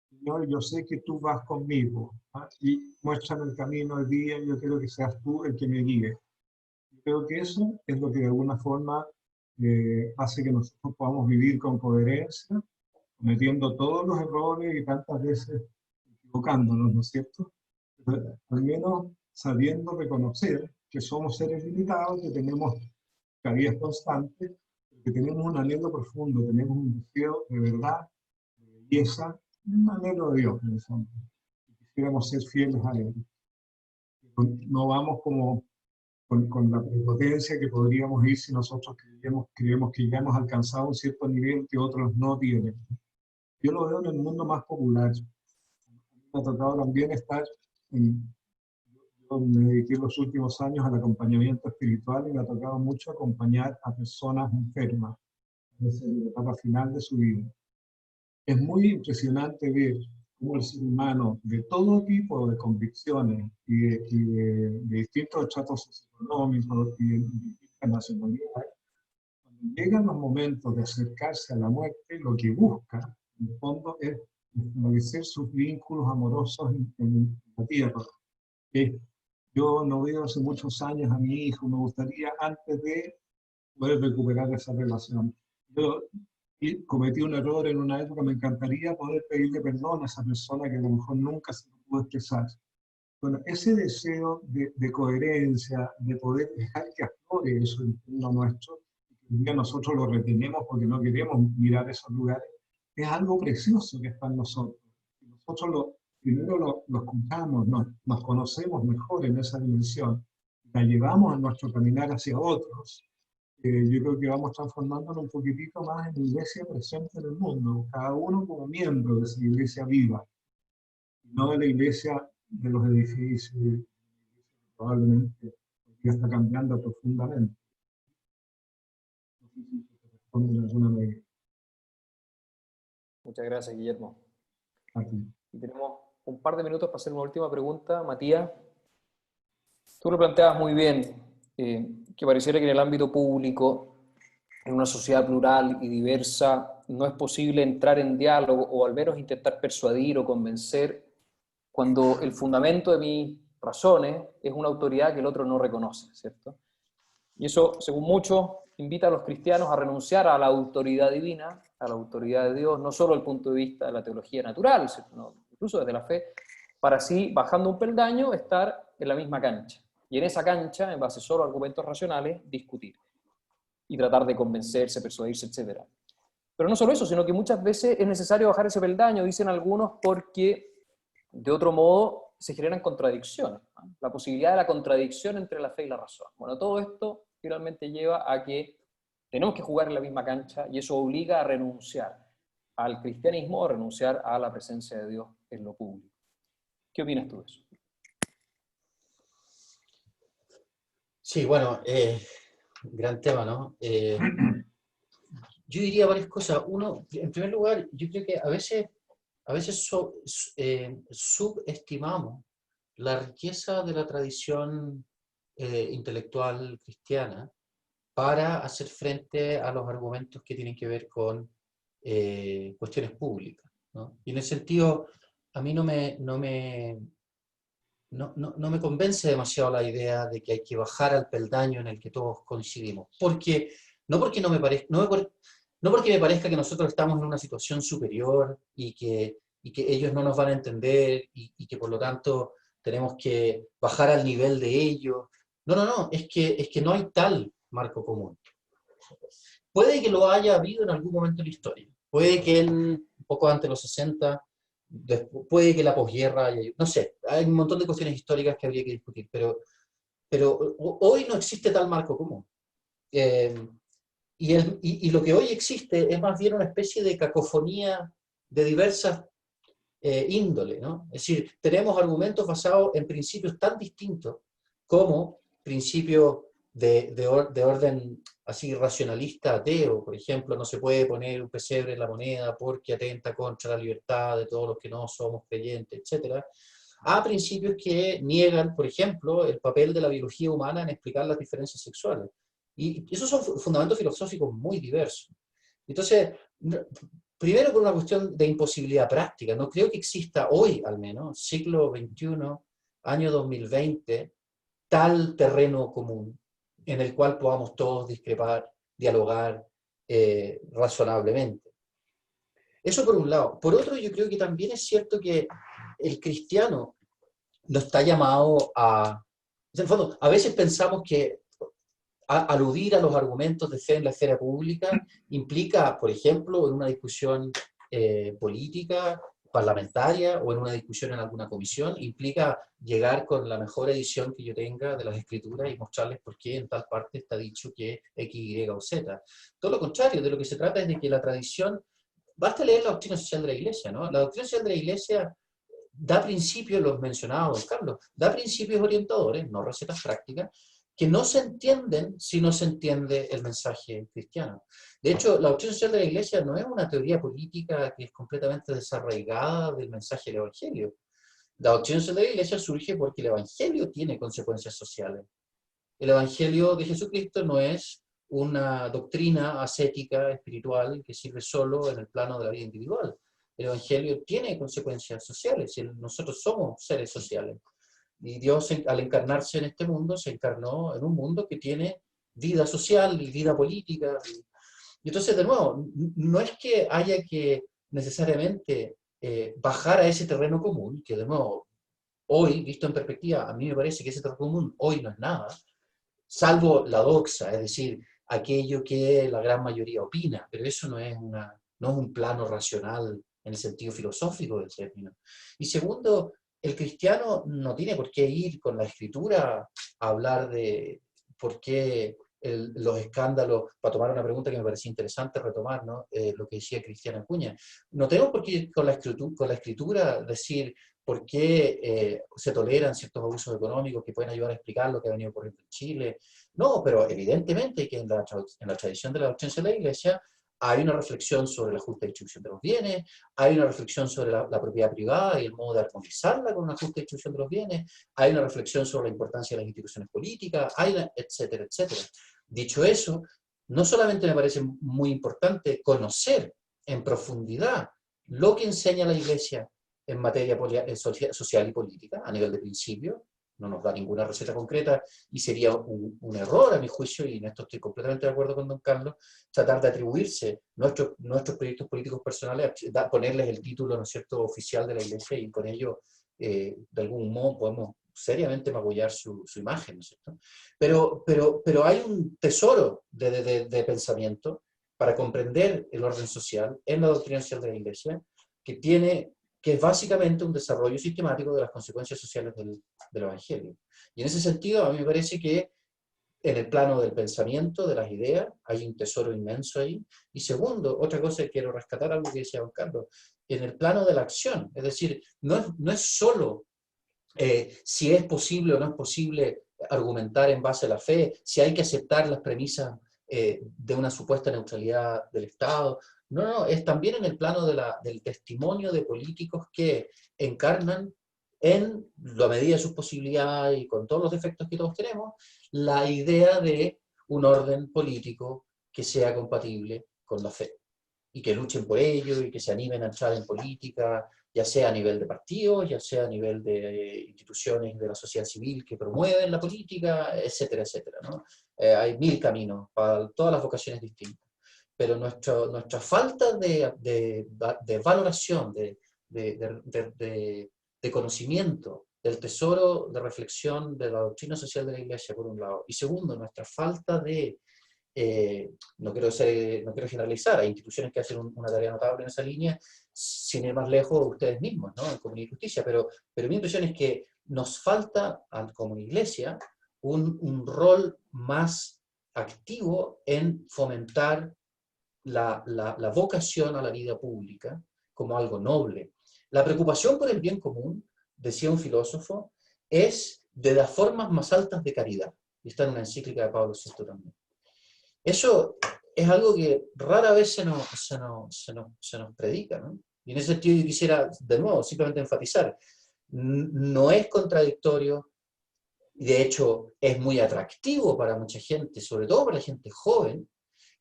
Señor, yo sé que tú vas conmigo, y muéstrame el camino del día, y yo quiero que seas tú el que me guíe. Creo que eso es lo que de alguna forma hace que nosotros podamos vivir con coherencia, cometiendo todos los errores y tantas veces equivocándonos, ¿no es cierto? Pero al menos sabiendo reconocer que somos seres limitados, que tenemos caídas constantes, que tenemos un anhelo profundo, tenemos un deseo de verdad, de belleza, un anhelo de Dios, en el fondo. Quisiéramos ser fieles a Él. No vamos como con la prepotencia que podríamos ir si nosotros creemos que ya hemos alcanzado un cierto nivel que otros no tienen. Yo lo veo en el mundo más popular. Me ha tocado también yo me dediqué los últimos años al acompañamiento espiritual y me ha tocado mucho acompañar a personas enfermas en la etapa final de su vida. Es muy impresionante ver cómo el ser humano de todo tipo de convicciones y de distintos estratos socioeconómicos y de distintas nacionalidades, cuando llegan los momentos de acercarse a la muerte, lo que busca, en el fondo, es establecer sus vínculos amorosos en la tierra. Yo no veo hace muchos años a mi hijo, me gustaría antes de poder recuperar esa relación. Yo cometí un error en una época, me encantaría poder pedirle perdón a esa persona que a lo mejor nunca se lo pudo expresar. Bueno, ese deseo de coherencia, de poder dejar que aflore eso en lo nuestro, que un día nosotros lo retenemos porque no queremos mirar esos lugares, es algo precioso que está en nosotros. Nosotros primero lo escuchamos, nos conocemos mejor en esa dimensión, la llevamos en nuestro caminar hacia otros. Yo creo que vamos transformándonos un poquitito más en la iglesia presente en el mundo, cada uno como miembro de esa iglesia viva, no de la iglesia de los edificios, probablemente ya está cambiando profundamente. No sé si se responde de alguna manera. Muchas gracias, Guillermo. Aquí. Y tenemos un par de minutos para hacer una última pregunta. Matías, tú lo planteabas muy bien, que pareciera que en el ámbito público, en una sociedad plural y diversa, no es posible entrar en diálogo o al menos intentar persuadir o convencer cuando el fundamento de mis razones es una autoridad que el otro no reconoce, ¿cierto? Y eso, según muchos, invita a los cristianos a renunciar a la autoridad divina, a la autoridad de Dios, no solo desde el punto de vista de la teología natural, sino incluso desde la fe, para así, bajando un peldaño, estar en la misma cancha. Y en esa cancha, en base solo a argumentos racionales, discutir. Y tratar de convencerse, persuadirse, etc. Pero no solo eso, sino que muchas veces es necesario bajar ese peldaño, dicen algunos, porque de otro modo se generan contradicciones, ¿no? La posibilidad de la contradicción entre la fe y la razón. Bueno, todo esto finalmente lleva a que tenemos que jugar en la misma cancha y eso obliga a renunciar al cristianismo o renunciar a la presencia de Dios en lo público. ¿Qué opinas tú de eso? Sí, bueno, gran tema, ¿no? Yo diría varias cosas. Uno, en primer lugar, yo creo que a veces subestimamos la riqueza de la tradición intelectual cristiana para hacer frente a los argumentos que tienen que ver con cuestiones públicas, ¿no? Y en ese sentido, a mí no me convence demasiado la idea de que hay que bajar al peldaño en el que todos coincidimos. No porque me parezca que nosotros estamos en una situación superior y que ellos no nos van a entender y que por lo tanto tenemos que bajar al nivel de ellos. No, es que no hay tal marco común. Puede que lo haya habido en algún momento de la historia. Puede que un poco antes de los 60, puede que la posguerra haya, no sé, hay un montón de cuestiones históricas que habría que discutir, pero hoy no existe tal marco común. Y lo que hoy existe es más bien una especie de cacofonía de diversas índole, ¿no? Es decir, tenemos argumentos basados en principios tan distintos como principios de orden así racionalista ateo, por ejemplo, no se puede poner un pesebre en la moneda porque atenta contra la libertad de todos los que no somos creyentes, etcétera, a principios que niegan, por ejemplo, el papel de la biología humana en explicar las diferencias sexuales. Y esos son fundamentos filosóficos muy diversos. Entonces, primero por una cuestión de imposibilidad práctica, no creo que exista hoy, al menos, siglo XXI, año 2020, tal terreno común en el cual podamos todos discrepar, dialogar razonablemente. Eso por un lado. Por otro, yo creo que también es cierto que el cristiano no está llamado a... En el fondo, a veces pensamos que aludir a los argumentos de fe en la esfera pública implica, por ejemplo, en una discusión política, parlamentaria o en una discusión en alguna comisión, implica llegar con la mejor edición que yo tenga de las escrituras y mostrarles por qué en tal parte está dicho que X, Y o Z. Todo lo contrario, de lo que se trata es de que la tradición, basta leer la doctrina social de la Iglesia, ¿no? La doctrina social de la Iglesia da principios, los mencionaba don Carlos, da principios orientadores, no recetas prácticas, que no se entienden si no se entiende el mensaje cristiano. De hecho, la doctrina social de la Iglesia no es una teoría política que es completamente desarraigada del mensaje del Evangelio. La doctrina social de la Iglesia surge porque el Evangelio tiene consecuencias sociales. El Evangelio de Jesucristo no es una doctrina ascética, espiritual, que sirve solo en el plano de la vida individual. El Evangelio tiene consecuencias sociales, y nosotros somos seres sociales. Y Dios, al encarnarse en este mundo, se encarnó en un mundo que tiene vida social y vida política. Y entonces, de nuevo, no es que haya que necesariamente bajar a ese terreno común, que de nuevo, hoy, visto en perspectiva, a mí me parece que ese terreno común hoy no es nada, salvo la doxa, es decir, aquello que la gran mayoría opina, pero eso no es un plano racional en el sentido filosófico del término. Y segundo, el cristiano no tiene por qué ir con la escritura a hablar de por qué los escándalos, para tomar una pregunta que me parecía interesante retomar, ¿no? Lo que decía Cristiana Acuña. No tenemos por qué ir con la escritura decir por qué se toleran ciertos abusos económicos que pueden ayudar a explicar lo que ha venido ocurriendo en Chile. No, pero evidentemente que en la tradición de la doctrina de la Iglesia hay una reflexión sobre la justa distribución de los bienes, hay una reflexión sobre la propiedad privada y el modo de armonizarla con una justa distribución de los bienes, hay una reflexión sobre la importancia de las instituciones políticas, etcétera, etcétera. Dicho eso, no solamente me parece muy importante conocer en profundidad lo que enseña la Iglesia en materia social y política, a nivel de principio, no nos da ninguna receta concreta y sería un error a mi juicio, y en esto estoy completamente de acuerdo con don Carlos, tratar de atribuirse nuestros proyectos políticos personales, ponerles el título, ¿no es cierto?, oficial de la Iglesia, y con ello, de algún modo, podemos seriamente magullar su imagen, ¿no es cierto? Pero hay un tesoro de pensamiento para comprender el orden social en la doctrina social de la Iglesia, que es básicamente un desarrollo sistemático de las consecuencias sociales del Evangelio. Y en ese sentido, a mí me parece que en el plano del pensamiento, de las ideas, hay un tesoro inmenso ahí. Y segundo, otra cosa que quiero rescatar, algo que decía don Carlos, en el plano de la acción, es decir, no es solo si es posible o no es posible argumentar en base a la fe, si hay que aceptar las premisas de una supuesta neutralidad del Estado. No, es también en el plano del testimonio de políticos que encarnan en la medida de sus posibilidades y con todos los defectos que todos tenemos, la idea de un orden político que sea compatible con la fe y que luchen por ello y que se animen a entrar en política, ya sea a nivel de partidos, ya sea a nivel de instituciones de la sociedad civil que promueven la política, etcétera, etcétera, ¿no? Hay mil caminos para todas las vocaciones distintas. Pero nuestra falta de valoración, de conocimiento del tesoro de reflexión de la doctrina social de la Iglesia, por un lado, y segundo, nuestra falta de no quiero generalizar, hay instituciones que hacen una tarea notable en esa línea, sin ir más lejos ustedes mismos, ¿no? En Comunidad y Justicia, pero mi impresión es que nos falta, como iglesia, un rol más activo en fomentar la vocación a la vida pública como algo noble. La preocupación por el bien común, decía un filósofo, es de las formas más altas de caridad. Y está en una encíclica de Pablo VI también. Eso es algo que rara vez se nos predica, ¿no? Y en ese sentido yo quisiera, de nuevo, simplemente enfatizar, no es contradictorio, y de hecho es muy atractivo para mucha gente, sobre todo para la gente joven,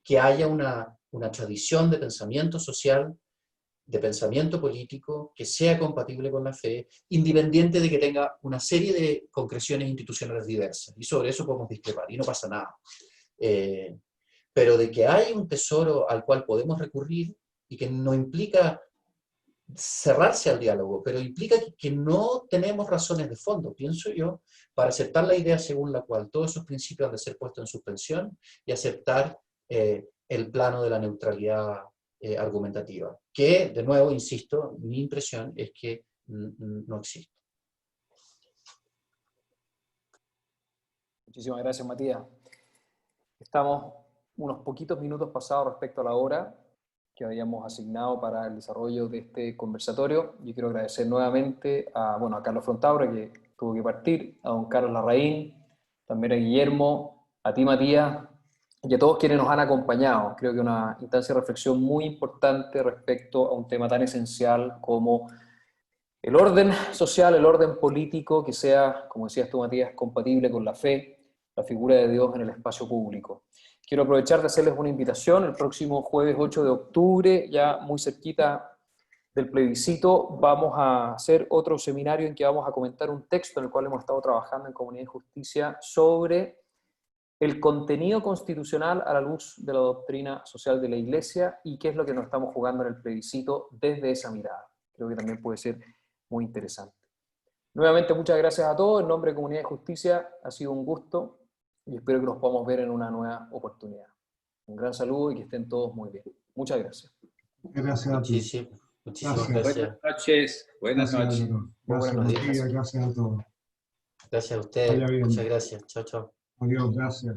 que haya una tradición de pensamiento social, de pensamiento político, que sea compatible con la fe, independiente de que tenga una serie de concreciones institucionales diversas. Y sobre eso podemos discrepar, y no pasa nada. Pero de que hay un tesoro al cual podemos recurrir, y que no implica cerrarse al diálogo, pero implica que no tenemos razones de fondo, pienso yo, para aceptar la idea según la cual todos esos principios han de ser puestos en suspensión y aceptar el plano de la neutralidad argumentativa, que, de nuevo, insisto, mi impresión es que no existe. Muchísimas gracias, Matías. Estamos unos poquitos minutos pasados respecto a la hora que habíamos asignado para el desarrollo de este conversatorio. Yo quiero agradecer nuevamente a Carlos Frontaura, que tuvo que partir, a don Carlos Larraín, también a Guillermo, a ti, Matías, y a todos quienes nos han acompañado. Creo que una instancia de reflexión muy importante respecto a un tema tan esencial como el orden social, el orden político, que sea, como decías tú, Matías, compatible con la fe, la figura de Dios en el espacio público. Quiero aprovechar de hacerles una invitación. El próximo jueves 8 de octubre, ya muy cerquita del plebiscito, vamos a hacer otro seminario en que vamos a comentar un texto en el cual hemos estado trabajando en Comunidad y Justicia sobre el contenido constitucional a la luz de la doctrina social de la Iglesia y qué es lo que nos estamos jugando en el plebiscito desde esa mirada. Creo que también puede ser muy interesante. Nuevamente, muchas gracias a todos. En nombre de Comunidad y Justicia, ha sido un gusto y espero que nos podamos ver en una nueva oportunidad. Un gran saludo y que estén todos muy bien. Muchas gracias. Gracias a ti. Muchísimas gracias. Buenas noches. Buenas noches. Gracias, Matías. Gracias a todos. Gracias a ustedes. Muchas gracias. Chao, chao. Adiós, gracias.